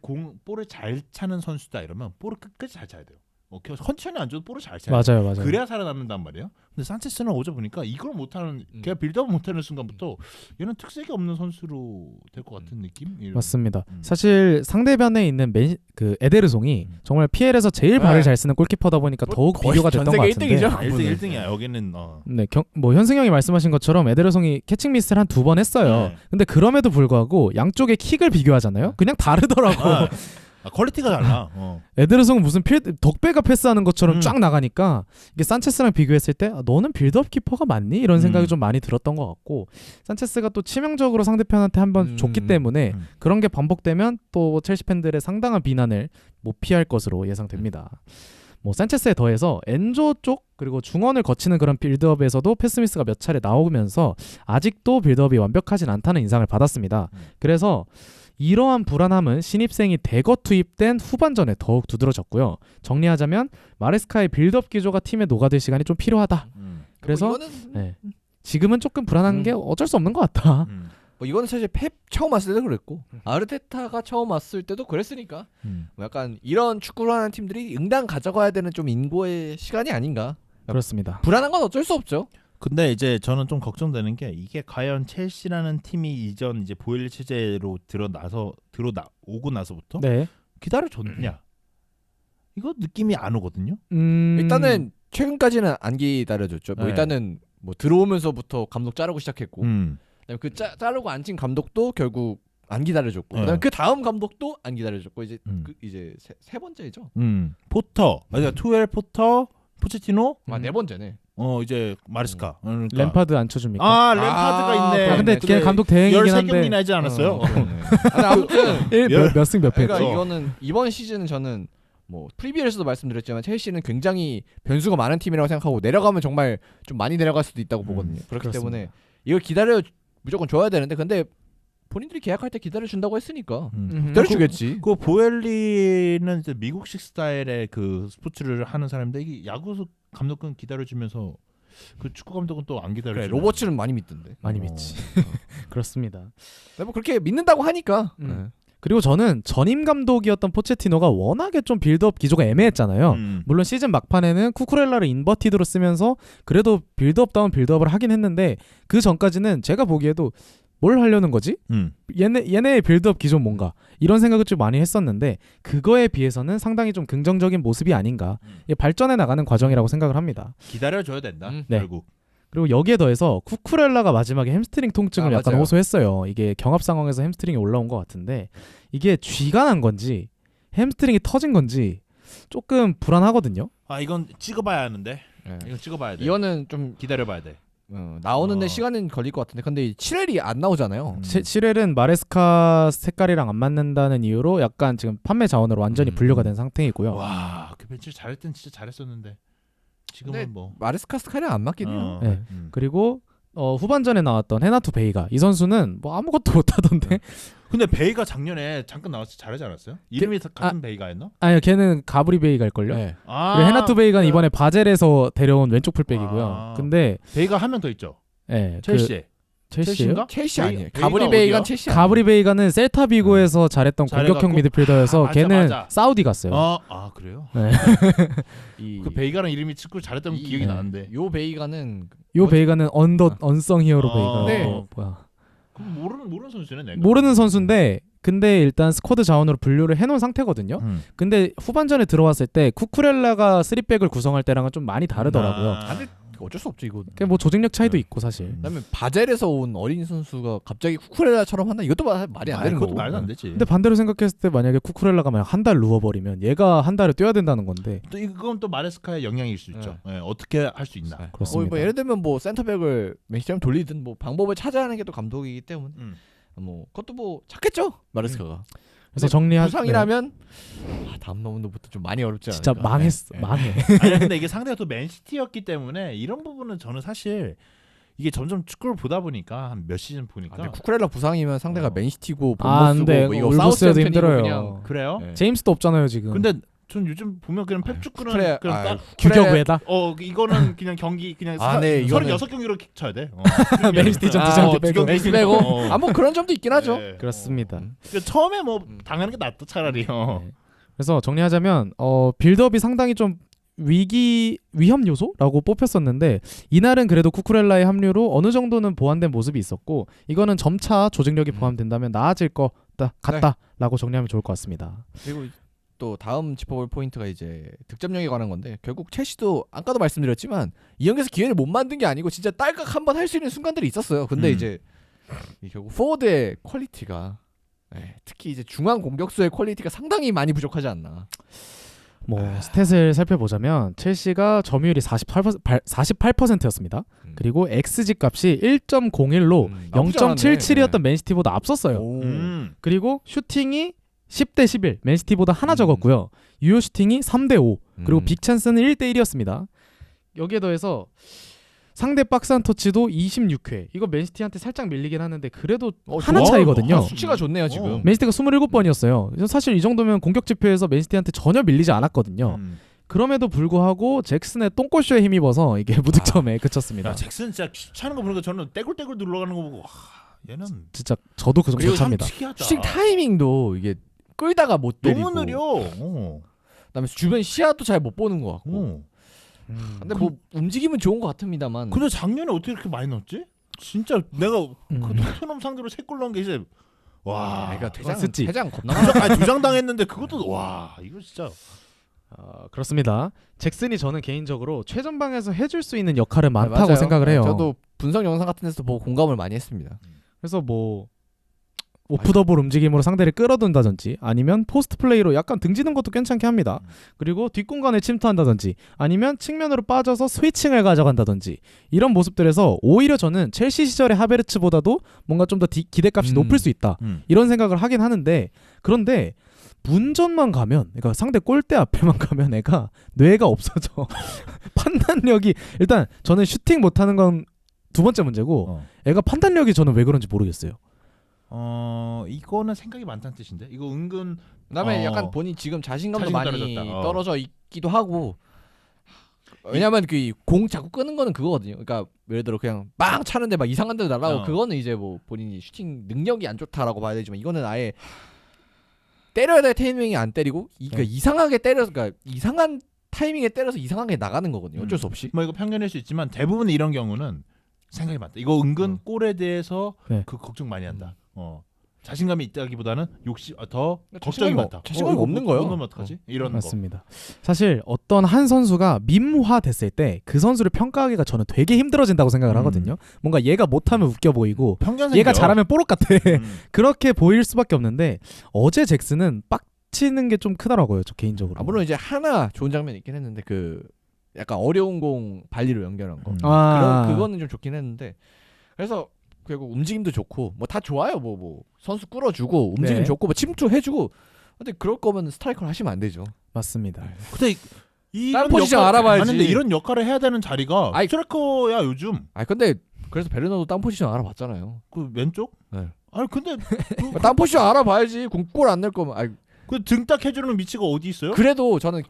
볼을 잘 차는 선수다 이러면 볼을 끝까지 잘 차야 돼요. 컨디션이 안 좋아도 볼을 잘 차요. 맞아요. 그래야 살아남는단 말이에요. 근데 산체스는 어제 보니까 이걸 못하는, 걔가 빌드업 못하는 순간부터 얘는 특색이 없는 선수로 될 것 같은 느낌? 맞습니다. 사실 상대편에 있는 그 에데르송이 정말 PL에서 제일 발을 잘 쓰는 골키퍼다 보니까 더욱 비교가 됐던 것 같은데. 1등이죠. 1등이야. 여기는 네, 뭐 현승형이 말씀하신 것처럼 에데르송이 캐칭 미스를 한 2번 했어요. 네. 근데 그럼에도 불구하고 양쪽의 킥을 비교하잖아요. 그냥 다르더라고. 퀄리티가 달라. 에데르송은 무슨 덕배가 패스하는 것처럼 쫙 나가니까 이게 산체스랑 비교했을 때 너는 빌드업 키퍼가 맞니? 이런 생각이 좀 많이 들었던 것 같고, 산체스가 또 치명적으로 상대편한테 한번 줬기 때문에 그런 게 반복되면 또 첼시 팬들의 상당한 비난을 못 피할 것으로 예상됩니다. 뭐 산체스에 더해서 엔조 쪽 그리고 중원을 거치는 그런 빌드업에서도 패스미스가 몇 차례 나오면서 아직도 빌드업이 완벽하진 않다는 인상을 받았습니다. 그래서 이러한 불안함은 신입생이 대거 투입된 후반전에 더욱 두드러졌고요. 정리하자면 마레스카의 빌드업 기조가 팀에 녹아들 시간이 좀 필요하다. 그래서 네, 지금은 조금 불안한 게 어쩔 수 없는 것 같다. 뭐 이거는 사실 펩 처음 왔을 때도 그랬고 아르테타가 처음 왔을 때도 그랬으니까 뭐 약간 이런 축구를 하는 팀들이 응당 가져가야 되는 좀 인고의 시간이 아닌가. 그렇습니다. 불안한 건 어쩔 수 없죠. 근데 이제 저는 좀 걱정되는 게, 이게 과연 첼시라는 팀이 이전 이제 보일리 체제로 오고 나서부터 네. 기다려줬냐? 이거 느낌이 안 오거든요. 일단은 최근까지는 안 기다려줬죠. 뭐 네. 일단은 뭐 들어오면서부터 감독 자르고 시작했고, 그다음에 그 자르고 앉힌 감독도 결국 안 기다려줬고, 그다음에 그 다음 감독도 안 기다려줬고, 이제 이제 세 번째죠. 포터, 그러니까 투엘, 포터, 포체티노, 네 번째네. 이제 마레스카. 그러니까. 램파드 안 쳐줍니까? 램파드가 있네. 근데 걔 감독 대행이긴 한데 13경기나 하지 않았어요? 아니, 아무튼 몇 승 몇 패 그러니까 했죠. 이거는 이번 시즌은 저는 뭐 프리뷰에서도 말씀드렸지만 첼시는 굉장히 변수가 많은 팀이라고 생각하고, 내려가면 정말 좀 많이 내려갈 수도 있다고 보거든요. 그렇기 그렇습니다. 때문에 이걸 기다려 무조건 줘야 되는데, 근데 본인들이 계약할 때 기다려 준다고 했으니까 기다려 주겠지. 그 보엘리는 이제 미국식 스타일의 그 스포츠를 하는 사람인데, 이게 야구 감독은 기다려주면서 그 축구 감독은 또 안 기다려주고. 그래, 로버츠는 많이 믿던데. 많이 믿지. 그렇습니다. 뭐 그렇게 믿는다고 하니까. 그리고 저는 전임 감독이었던 포체티노가 워낙에 좀 빌드업 기조가 애매했잖아요. 물론 시즌 막판에는 쿠쿠렐라를 인버티드로 쓰면서 그래도 빌드업다운 빌드업을 하긴 했는데, 그 전까지는 제가 보기에도 뭘 하려는 거지? 얘네의 빌드업 기존 뭔가 이런 생각을 좀 많이 했었는데, 그거에 비해서는 상당히 좀 긍정적인 모습이 아닌가, 발전해 나가는 과정이라고 생각을 합니다. 기다려줘야 된다. 네. 결국. 그리고 여기에 더해서 쿠쿠렐라가 마지막에 햄스트링 통증을 약간 맞아요. 호소했어요. 이게 경합 상황에서 햄스트링이 올라온 것 같은데, 이게 쥐가 난 건지 햄스트링이 터진 건지 조금 불안하거든요. 이건 찍어봐야 하는데. 네. 이건 찍어봐야 돼. 이거는 좀 기다려봐야 돼. 나오는데 시간은 걸릴 것 같은데, 근데 칠렐이 안 나오잖아요. 칠렐은 마레스카 색깔이랑 안 맞는다는 이유로 약간 지금 판매 자원으로 완전히 분류가 된 상태이고요. 와, 그 벤치 잘할 땐 진짜 잘했었는데 지금은 뭐 마레스카 스카이랑 안 맞긴 해요. 네. 그리고 후반전에 나왔던 헤나투 베이가, 이 선수는 뭐 아무것도 못하던데. 근데 베이가 작년에 잠깐 나와서 잘하지 않았어요? 이름이 같은 베이가였나? 아니요, 걔는 가브리 베이가일걸요. 네. 그리고 헤나투 베이가 이번에 바젤에서 데려온 왼쪽 풀백이고요. 근데 베이가 한 명 더 있죠. 네, 첼시에. 첼시인가? 첼시 베이- 아니에요. 베이가 가브리 베이간 어디야? 첼시. 가브리 베이가는 셀타비고에서 잘했던 공격형 잘해갖고- 미드필더여서 맞아, 걔는 맞아. 사우디 갔어요. 그래요? 네. 그 베이가는 이름이 축구 잘했던 기억이 나는데. 요 베이가는 요 베이가는 언성 히어로 베이가. 네. 뭐야? 모르는 선수네, 내가. 모르는 선수인데, 근데 일단 스쿼드 자원으로 분류를 해놓은 상태거든요. 근데 후반전에 들어왔을 때 쿠쿠렐라가 3백을 구성할 때랑은 좀 많이 다르더라고요. 근데 어쩔 수 없죠 이거. 그게 뭐 조직력 차이도 있고 사실. 그다음에 바젤에서 온 어린 선수가 갑자기 쿠쿠렐라처럼 한다. 이것도 말이 안 되는 그것도 거고. 말도 안 되지. 근데 반대로 생각했을 때 만약에 쿠쿠렐라가 만약 한 달 누워버리면 얘가 한 달을 뛰어야 된다는 건데. 또 이건 또 마레스카의 영향일 수 있죠. 어떻게 할 수 있나. 그렇습니다. 뭐 예를 들면 뭐 센터백을 맨시티처럼 돌리든 뭐 방법을 찾아야 하는 게 또 감독이기 때문에 뭐 그것도 뭐 찾겠죠 마레스카가. 그래서 부상이라면 다음 라운드부터 좀 많이 어렵지 않을까. 진짜 망했어. 망해. 아니 근데 이게 상대가 또 맨시티였기 때문에 이런 부분은 저는 사실 이게 점점 축구를 보다 보니까 한 몇 시즌 보니까 근데 쿠쿠렐라 부상이면 상대가 맨시티고 안 본모스고 돼. 뭐 이거 울버스에도 사우스햄튼이고 힘들어요. 그냥 그래요? 네. 제임스도 없잖아요 지금. 근데 전 요즘 보면 그냥 펩 축구는 쿠쿠레- 그냥 아, 딱 규격외다. 이거는 그냥 경기 그냥 네, 이거는 36경기로 쳐야 돼. 맨시티 좀 두 경기 빼고. 맨시티 빼고. 뭐 그런 점도 있긴 하죠. 네. 그렇습니다. 그러니까 처음에 뭐 당하는 게 낫다 차라리요. 네. 그래서 정리하자면 빌드업이 상당히 좀 위험 요소라고 뽑혔었는데 이날은 그래도 쿠쿠렐라의 합류로 어느 정도는 보완된 모습이 있었고 이거는 점차 조직력이 포함된다면 나아질 것 같다라고 정리하면 좋을 것 같습니다. 그리고 또 다음 짚어볼 포인트가 이제 득점력에 관한 건데 결국 첼시도 아까도 말씀드렸지만 이 경기에서 기회를 못 만든 게 아니고 진짜 딸깍 한번 할 수 있는 순간들이 있었어요. 근데 이제 결국 포워드의 퀄리티가 특히 이제 중앙 공격수의 퀄리티가 상당히 많이 부족하지 않나. 뭐 스탯을 살펴보자면 첼시가 점유율이 48%였습니다. 그리고 XG 값이 1.01로 0.77이었던 맨시티보다 앞섰어요. 그리고 슈팅이 10대 11, 맨시티보다 하나 적었고요. 유효 슈팅이 3대 5, 그리고 빅 찬스는 1대 1이었습니다. 여기에 더해서 상대 박스 한 터치도 26회. 이거 맨시티한테 살짝 밀리긴 하는데 그래도 하나 차이거든요. 수치가 좋네요 지금. 맨시티가 27번이었어요. 사실 이 정도면 공격 지표에서 맨시티한테 전혀 밀리지 않았거든요. 그럼에도 불구하고 잭슨의 똥꼬쇼에 힘입어서 이게 무득점에 그쳤습니다. 야, 잭슨 진짜 차는 거 보니까 저는 떼굴떼굴 눌러가는 거 보고 얘는 진짜 저도 그 정도 찹니다. 슈팅 타이밍도 이게 끌다가 못 때리고 너무 느려. 그다음에 주변 시야도 잘 못 보는 것 같고. 근데 뭐 움직임은 좋은 것 같습니다만. 근데 작년에 어떻게 이렇게 많이 넣었지? 진짜 내가 그 토트넘 상대로 3골 넣은 게 이제 와. 그러니까 쓰지. 대장 겁나. 두장 당했는데 그것도 와 이거 진짜. 그렇습니다. 잭슨이 저는 개인적으로 최전방에서 해줄 수 있는 역할은 많다고 맞아요. 생각을 해요. 저도 분석 영상 같은 데서 보고 공감을 많이 했습니다. 그래서 뭐 오프 더블 움직임으로 상대를 끌어둔다든지 아니면 포스트 플레이로 약간 등지는 것도 괜찮게 합니다. 그리고 뒷공간에 침투한다든지 아니면 측면으로 빠져서 스위칭을 가져간다든지 이런 모습들에서 오히려 저는 첼시 시절의 하베르츠보다도 뭔가 좀 더 기대값이 높을 수 있다 이런 생각을 하긴 하는데 그런데 문전만 가면 그러니까 상대 골대 앞에만 가면 애가 뇌가 없어져. 판단력이 일단 저는 슈팅 못하는 건 두 번째 문제고 애가 판단력이 저는 왜 그런지 모르겠어요. 이거는 생각이 많다는 뜻인데 이거 은근 그다음에 약간 본인 지금 자신감도 많이 떨어졌다. 떨어져 있기도 하고 왜냐면 그 공 자꾸 끄는 거는 그거거든요. 그러니까 예를 들어 그냥 빵 차는데 막 이상한 데로 날아가고 그거는 이제 뭐 본인이 슈팅 능력이 안 좋다라고 봐야 되지만 이거는 아예 때려야 될 타이밍이 안 때리고 그러니까 이상하게 때려서 그러니까 이상한 타이밍에 때려서 이상하게 나가는 거거든요. 어쩔 수 없이. 뭐 이거 편견일 수 있지만 대부분 이런 경우는 생각이 많다. 이거 은근 골에 대해서 그 걱정 많이 한다. 자신감이 있다기보다는 욕심 더 걱정이 많다. 자신감이 없는 거예요. 없는 어떡하지? 이런 맞습니다. 사실 어떤 한 선수가 밈화 됐을 때 그 선수를 평가하기가 저는 되게 힘들어진다고 생각을 하거든요. 뭔가 얘가 못하면 웃겨 보이고 얘가 잘하면 뽀록 같아. 그렇게 보일 수밖에 없는데 어제 잭슨은 빡치는 게 좀 크더라고요. 저 개인적으로. 물론 이제 하나 좋은 장면이 있긴 했는데 그 약간 어려운 공 발리로 연결한 거. 그거는 좀 좋긴 했는데 그래서 결국 움직임도 좋고 뭐 다 좋아요. 뭐 선수 끌어주고 움직임 좋고 뭐 침투해주고 근데 그럴 거면 스트라이커를 하시면 안 되죠. 맞습니다. 근데 다른 포지션 알아봐야지. 근데 이런 역할을 해야 되는 자리가 스트라이커야 요즘. 근데 그래서 베르너도 딴 포지션 알아봤잖아요. 그 왼쪽? 네. 아니 근데 딴 포지션 알아봐야지. 골 안 낼 거면. 그 등 딱 해주는 위치가 어디 있어요? 그래도 저는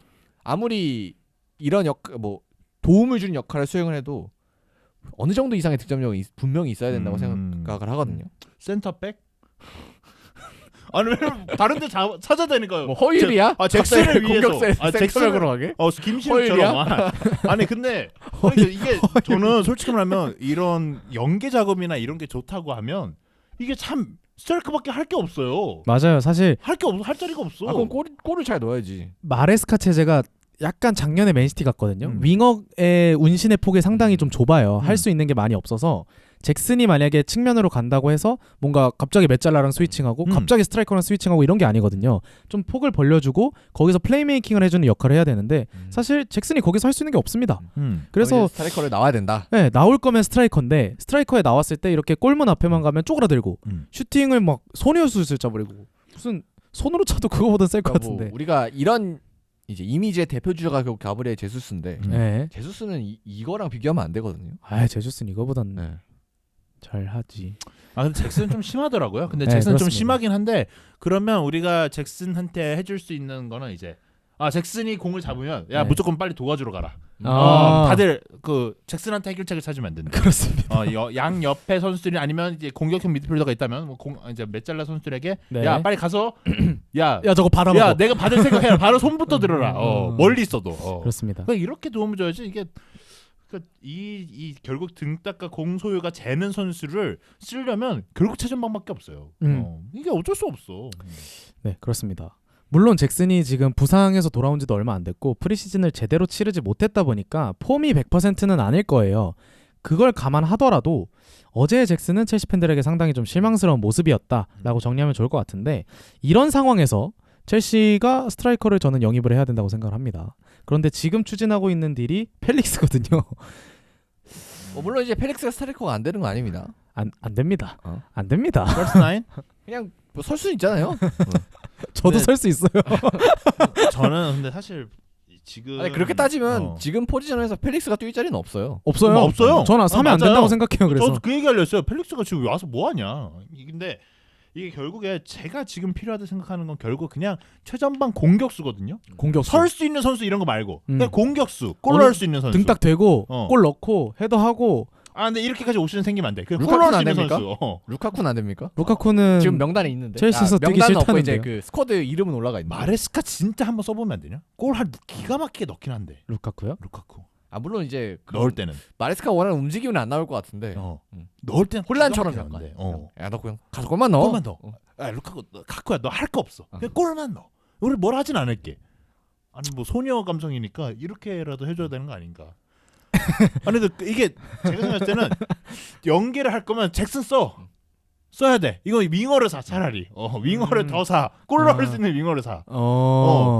아무리 이런 뭐 도움을 주는 역할을 수행을 해도 어느 정도 이상의 득점력이 분명히 있어야 된다고 생각을 하거든요. 센터백? 아니 왜냐면 다른 데 찾아야 되니까요. 뭐 허일이야? 잭슨을 위해서. 잭슨으로 가게? 김신욱처럼. 아니 근데 이게 저는 솔직히 말하면 이런 연계 작업이나 이런 게 좋다고 하면 이게 참 스트라이크밖에 할 게 없어요. 맞아요. 사실 할 자리가 없어. 그럼 골을 잘 넣어야지. 마레스카 체제가 약간 작년에 맨시티 같거든요. 윙어의 운신의 폭이 상당히 좀 좁아요. 할 수 있는 게 많이 없어서 잭슨이 만약에 측면으로 간다고 해서 뭔가 갑자기 메잘라랑 스위칭하고 갑자기 스트라이커랑 스위칭하고 이런 게 아니거든요. 좀 폭을 벌려주고 거기서 플레이메이킹을 해주는 역할을 해야 되는데 사실 잭슨이 거기서 할 수 있는 게 없습니다. 그래서 스트라이커를 나와야 된다. 네, 나올 거면 스트라이커인데 스트라이커에 나왔을 때 이렇게 골문 앞에만 가면 쪼그라들고 슈팅을 막 손이어수술 짜버리고 무슨 손으로 차도 그거보다 셀 것 같은데. 뭐 우리가 이런 이제 이미지의 대표 주자가 결국 가브리엘 제수스인데 제수스는 이거랑 비교하면 안 되거든요. 제수스는 이거보단 잘하지. 근데 잭슨은 좀 심하더라고요. 근데 네, 잭슨은 좀 그렇습니다. 심하긴 한데 그러면 우리가 잭슨한테 해줄 수 있는 거는 이제 잭슨이 공을 잡으면 야 네. 무조건 빨리 도와주러 가라. 다들 그 잭슨한테 해결책을 찾으면 안 된다. 그렇습니다. 양 옆에 선수들이 아니면 이제 공격형 미드필더가 있다면 이제 메잘라 선수들에게 네. 야 빨리 가서 야 저거 받아먹어. 야 내가 받을 생각해라. 바로 손부터 들어라. 멀리 있어도. 그렇습니다. 그러니까 이렇게 도움을 줘야지 이게 그러니까 이 결국 등딱과 공소유가 재는 선수를 쓰려면 결국 최전방밖에 없어요. 이게 어쩔 수 없어. 네, 그렇습니다. 물론 잭슨이 지금 부상에서 돌아온 지도 얼마 안 됐고 프리시즌을 제대로 치르지 못했다 보니까 폼이 100%는 아닐 거예요. 그걸 감안하더라도 어제의 잭슨은 첼시 팬들에게 상당히 좀 실망스러운 모습이었다라고 정리하면 좋을 것 같은데 이런 상황에서 첼시가 스트라이커를 저는 영입을 해야 된다고 생각을 합니다. 그런데 지금 추진하고 있는 딜이 펠릭스거든요. 물론 이제 펠릭스가 스트라이커가 안 되는 거 아닙니다. 안 됩니다. 어. 안 됩니다. 퍼스트 나인? 그냥 뭐 설 수 있잖아요. 저도 네. 설 수 있어요. 저는 근데 사실 지금 아니, 그렇게 따지면 지금 포지션에서 펠릭스가 뛸 자리는 없어요. 없어요. 없어요. 저는 사면 안 맞아요. 된다고 생각해요. 그래서 저도 그 얘기 하려했어요. 펠릭스가 지금 와서 뭐 하냐. 근데 이게 결국에 제가 지금 필요하다 생각하는 건 결국 그냥 최전방 공격수거든요. 공격수 설 수 있는 선수 이런 거 말고 그냥 공격수 골 넣을 수 있는 선수. 등 딱 대고 어. 골 넣고 헤더하고. 근데 이렇게까지 옵션 생기면 안 돼. 그냥 루카쿠는 골 넣을 수 안 있는 됩니까? 선수. 루카쿠는 안 됩니까? 루카쿠는 지금 명단에 있는데. 첼시에서 뛰기 명단은 없고 이제 싫다는데요. 그 스쿼드 이름은 올라가 있는데. 마레스카 진짜 한번 써보면 안 되냐? 골 한 기가 막히게 넣긴 한데. 루카쿠요? 루카쿠 물론 이제 넣을 때는 마레스카 원하는 움직임은 안 나올 것 같은데. 넣을 때는 혼란처럼 기가 약간. 막히게 야, 너 그냥 가서 골만 넣어. 골만 넣어. 루카쿠 카쿠야 너 할 거 없어. 그냥 골만 넣어. 우리 뭘 하진 않을게. 아니 뭐 소녀 감성이니까 이렇게라도 해줘야 되는 거 아닌가. 아니 근데 이게 제가 생각할 때는 연계를 할 거면 잭슨 써야 돼. 이거 윙어를 사 차라리. 윙어를 더 사. 골 넣을 수 있는 윙어를 사.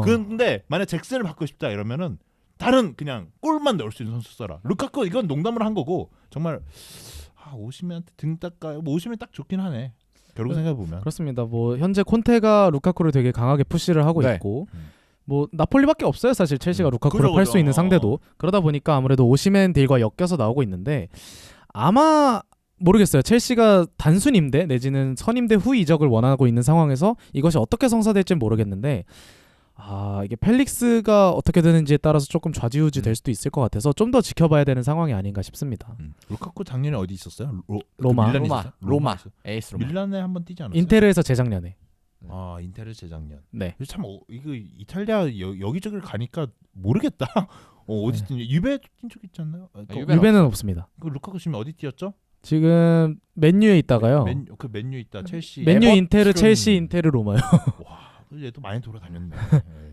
근데 만약 잭슨을 받고 싶다 이러면은 다른 그냥 골만 넣을 수 있는 선수 써라. 루카쿠 이건 농담을 한 거고 정말 오시면한테 등 닦아요. 뭐 오시면 딱 좋긴 하네. 결국 생각해 보면. 그렇습니다. 뭐 현재 콘테가 루카쿠를 되게 강하게 푸시를 하고 네. 있고 뭐 나폴리밖에 없어요. 사실 첼시가 루카쿠를 그죠, 팔 수 그죠. 있는 상대도. 그러다 보니까 아무래도 오시멘 딜과 엮여서 나오고 있는데 아마 모르겠어요. 첼시가 단순 임대 내지는 선임대 후 이적을 원하고 있는 상황에서 이것이 어떻게 성사될지는 모르겠는데 이게 펠릭스가 어떻게 되는지에 따라서 조금 좌지우지 될 수도 있을 것 같아서 좀 더 지켜봐야 되는 상황이 아닌가 싶습니다. 루카쿠 작년에 어디 있었어요? 로마. 밀란에 있었어요? 로마. 있었어요? 에이스 로마. 밀란에 한번 뛰지 않았어요? 인테르에서 재작년에. 인테르 재작년. 네. 참 이거 이탈리아 여기저기를 가니까 모르겠다. 어디 뛰냐? 유베 뛴 적 있지 않나요? 유베는 없습니다. 그 루카쿠 지금 어디 뛰었죠? 지금 맨유에 있다가요. 맨유 있다. 첼시. 맨유, 에버튼. 인테르, 첼시, 인테르, 로마요. 와, 얘도 많이 돌아다녔네.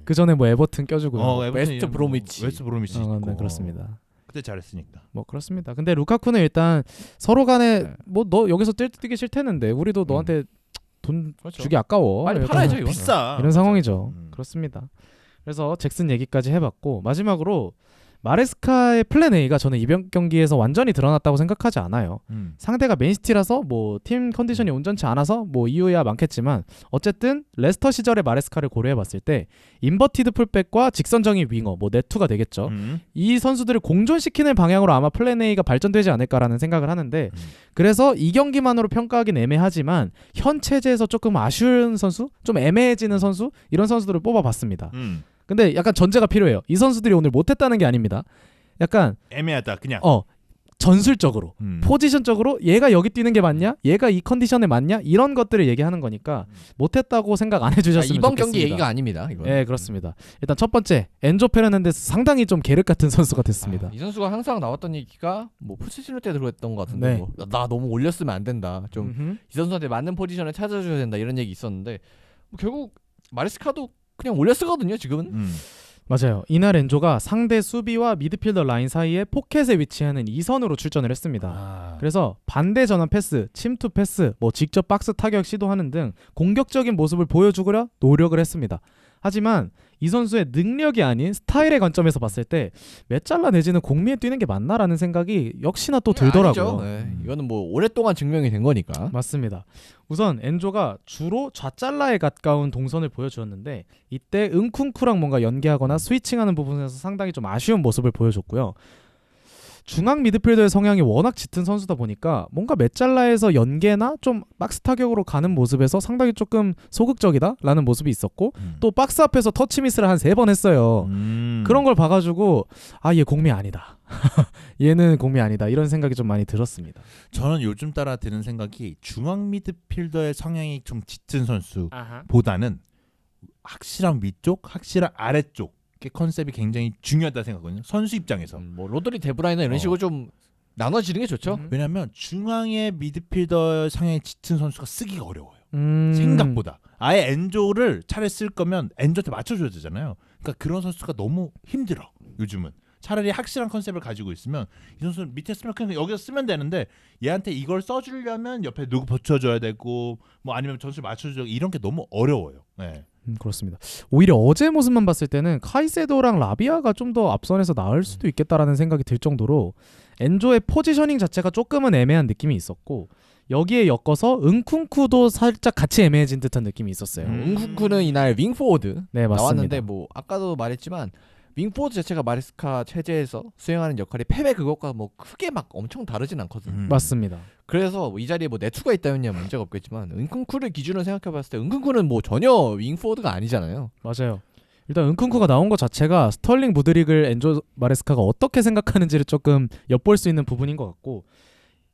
그 전에 뭐 에버튼 껴주고요. 웨스트 브로미치. 웨스트 브로미치 있고. 네, 그렇습니다. 그때 잘했으니까. 뭐 그렇습니다. 근데 루카쿠는 일단 서로 간에 뭐 너 여기서 뛰기 싫다는데 우리도 너한테 돈 그렇죠. 주기 아까워. 빨리 약간 팔아야죠, 이거. 비싸. 이런 상황이죠. 음. 그렇습니다. 그래서 잭슨 얘기까지 해봤고 마지막으로 마레스카의 플랜 A가 저는 이번 경기에서 완전히 드러났다고 생각하지 않아요. 상대가 맨시티라서 뭐 팀 컨디션이 온전치 않아서 뭐 이유야 많겠지만 어쨌든 레스터 시절의 마레스카를 고려해봤을 때 인버티드 풀백과 직선적인 윙어 뭐 네투가 되겠죠. 이 선수들을 공존시키는 방향으로 아마 플랜 A가 발전되지 않을까라는 생각을 하는데 그래서 이 경기만으로 평가하기는 애매하지만 현 체제에서 조금 아쉬운 선수, 좀 애매해지는 선수 이런 선수들을 뽑아봤습니다. 근데 약간 전제가 필요해요. 이 선수들이 오늘 못했다는 게 아닙니다. 약간 애매하다 그냥. 전술적으로 포지션적으로 얘가 여기 뛰는 게 맞냐? 얘가 이 컨디션에 맞냐? 이런 것들을 얘기하는 거니까 못했다고 생각 안 해주셨으면 이번 좋겠습니다. 경기 얘기가 아닙니다. 이건. 네, 그렇습니다. 일단 첫 번째 엔조 페르난데스 상당히 좀 계륵 같은 선수가 됐습니다. 이 선수가 항상 나왔던 얘기가 뭐 포지션일 때 들어했던 것 같은데 네. 뭐, 나 너무 올렸으면 안 된다. 좀 이 선수한테 맞는 포지션을 찾아줘야 된다 이런 얘기 있었는데 뭐 결국 마레스카도 그냥 올려 쓰거든요 지금은. 맞아요. 이날 엔조가 상대 수비와 미드필더 라인 사이에 포켓에 위치하는 2선으로 출전을 했습니다. 그래서 반대 전환 패스, 침투 패스, 뭐 직접 박스 타격 시도하는 등 공격적인 모습을 보여주려 노력을 했습니다. 하지만 이 선수의 능력이 아닌 스타일의 관점에서 봤을 때 메잘라 내지는 공미에 뛰는 게 맞나라는 생각이 역시나 또 들더라고요. 네. 이거는 뭐 오랫동안 증명이 된 거니까. 맞습니다. 우선 엔조가 주로 좌잘라에 가까운 동선을 보여주었는데 이때 응쿵쿠랑 뭔가 연계하거나 스위칭하는 부분에서 상당히 좀 아쉬운 모습을 보여줬고요. 중앙 미드필더의 성향이 워낙 짙은 선수다 보니까 뭔가 메잘라에서 연계나 좀 박스 타격으로 가는 모습에서 상당히 조금 소극적이다라는 모습이 있었고 또 박스 앞에서 터치 미스를 한 3번 했어요. 그런 걸 봐가지고 얘 공미 아니다. 얘는 공미 아니다. 이런 생각이 좀 많이 들었습니다. 저는 요즘 따라 드는 생각이 중앙 미드필더의 성향이 좀 짙은 선수보다는 확실한 위쪽, 확실한 아래쪽 컨셉이 굉장히 중요하다 생각하거든요. 선수 입장에서. 뭐 로드리 데브라이나 이런 식으로 좀 나눠지는 게 좋죠. 왜냐하면 중앙의 미드필더 성향이 짙은 선수가 쓰기가 어려워요. 생각보다. 아예 엔조를 차라리 쓸 거면 엔조한테 맞춰줘야 되잖아요. 그러니까 그런 선수가 너무 힘들어. 요즘은. 차라리 확실한 컨셉을 가지고 있으면 이 선수는 밑에 쓰면 그냥 여기서 쓰면 되는데 얘한테 이걸 써주려면 옆에 누구 붙여줘야 되고 뭐 아니면 전술 맞춰줘야 이런 게 너무 어려워요. 네. 그렇습니다. 오히려 어제 모습만 봤을 때는 카이세도랑 라비아가 좀 더 앞선에서 나을 수도 있겠다라는 생각이 들 정도로 엔조의 포지셔닝 자체가 조금은 애매한 느낌이 있었고 여기에 엮어서 은쿤쿠도 살짝 같이 애매해진 듯한 느낌이 있었어요. 은쿤쿠는 이날 윙포워드 네, 맞습니다. 나왔는데 뭐 아까도 말했지만 윙포워드 자체가 마레스카 체제에서 수행하는 역할이 패배 그것과 뭐 크게 막 엄청 다르진 않거든요. 맞습니다. 그래서 이 자리에 뭐 내투가 있다면야 문제가 없겠지만 은쿤쿠를 기준으로 생각해봤을 때 은쿤쿠는 뭐 전혀 윙포워드가 아니잖아요. 맞아요. 일단 은쿤쿠가 나온 것 자체가 스털링 무드릭을 엔조 마레스카가 어떻게 생각하는지를 조금 엿볼 수 있는 부분인 것 같고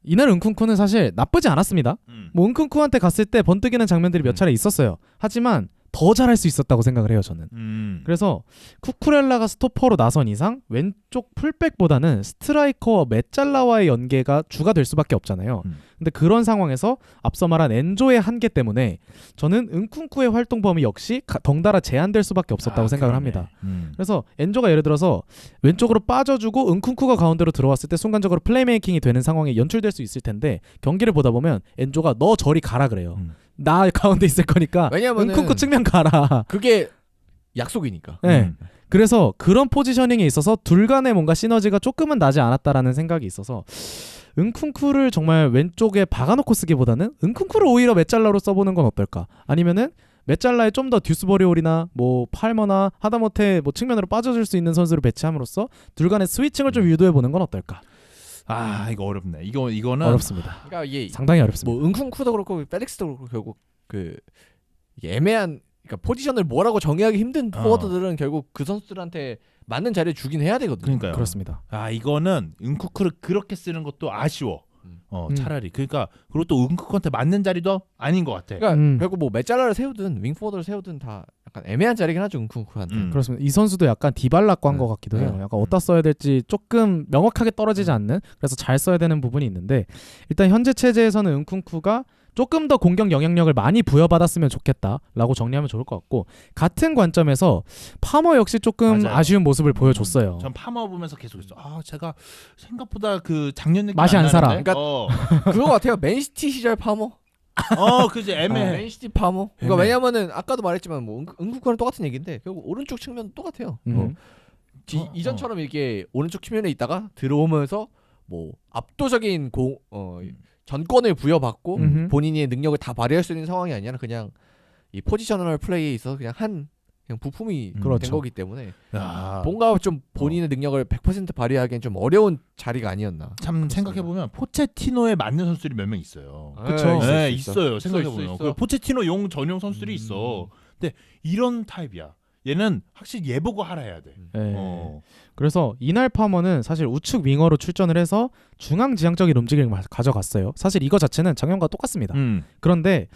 이날 은쿤쿠는 사실 나쁘지 않았습니다. 뭐 은쿤쿠한테 갔을 때 번뜩이는 장면들이 몇 차례 있었어요. 하지만 더 잘할 수 있었다고 생각을 해요 저는. 그래서 쿠쿠렐라가 스토퍼로 나선 이상 왼쪽 풀백보다는 스트라이커 메잘라와의 연계가 주가 될 수밖에 없잖아요. 근데 그런 상황에서 앞서 말한 엔조의 한계 때문에 저는 은쿤쿠의 활동 범위 역시 덩달아 제한될 수밖에 없었다고 생각을 합니다. 그래서 엔조가 예를 들어서 왼쪽으로 빠져주고 은쿤쿠가 가운데로 들어왔을 때 순간적으로 플레이메이킹이 되는 상황이 연출될 수 있을 텐데 경기를 보다 보면 엔조가 너 저리 가라 그래요. 나 가운데 있을 거니까 왜냐면은 은쿤쿠 측면 가라. 그게 약속이니까. 네. 그래서 그런 포지셔닝에 있어서 둘 간의 뭔가 시너지가 조금은 나지 않았다라는 생각이 있어서 은쿤쿠를 정말 왼쪽에 박아놓고 쓰기보다는 은쿤쿠를 오히려 메잘라로 써보는 건 어떨까? 아니면은 메잘라에 좀 더 듀스버리올이나 뭐 팔머나 하다못해 뭐 측면으로 빠져줄 수 있는 선수를 배치함으로써 둘 간의 스위칭을 좀 유도해보는 건 어떨까? 이거 어렵네. 이거는 어렵습니다. 그러니까 이게 상당히 어렵습니다. 뭐 은쿤쿠도 그렇고 펠릭스도 그렇고 결국 그 이게 애매한 그러니까 포지션을 뭐라고 정의하기 힘든 포워드들은 결국 그 선수들한테 맞는 자리를 주긴 해야 되거든요. 그러니까요. 그렇습니다. 이거는 은쿠쿠를 그렇게 쓰는 것도 아쉬워. 차라리 그러니까 그리고 또 은쿠쿠한테 맞는 자리도 아닌 것 같아. 그러니까 결국 뭐 메잘라를 세우든 윙포워드를 세우든 다 약간 애매한 자리긴 하죠 은쿤쿠한테. 그렇습니다. 이 선수도 약간 디발라고 한 것 같기도 해요. 약간 어디다 써야 될지 조금 명확하게 떨어지지 않는 그래서 잘 써야 되는 부분이 있는데 일단 현재 체제에서는 은쿤쿠가 조금 더 공격 영향력을 많이 부여받았으면 좋겠다라고 정리하면 좋을 것 같고 같은 관점에서 파머 역시 조금 맞아요. 아쉬운 모습을 보여줬어요. 전 파머 보면서 계속했어. 제가 생각보다 그 작년 느낌 맛이 안 살아. 나는데? 그거 같아요. 맨시티 시절 파머. 그지 애매해. 맨시티 파머. 그러니까 왜냐면은 아까도 말했지만 뭐 은쿠쿠랑 똑같은 얘기인데 결국 오른쪽 측면 똑같아요. 이전처럼 이렇게 오른쪽 측면에 있다가 들어오면서 뭐 압도적인 전권을 부여받고 본인의 능력을 다 발휘할 수 있는 상황이 아니라 그냥 이 포지셔널 플레이에 있어서 그냥 부품이 된 그렇죠. 거기 때문에 뭔가 좀 본인의 능력을 100% 발휘하기엔 좀 어려운 자리가 아니었나. 참 생각해 보면 포체티노에 맞는 선수들이 몇 명 있어요. 그쵸. 네, 있어요. 생각해 있어, 보면 있어. 그 포체티노 용 전용 선수들이 있어. 근데 이런 타입이야. 얘는 확실히 예보고 하라 해야 돼. 그래서 이날 파머는 사실 우측 윙어로 출전을 해서 중앙지향적인 움직임을 가져갔어요. 사실 이거 자체는 작년과 똑같습니다. 그런데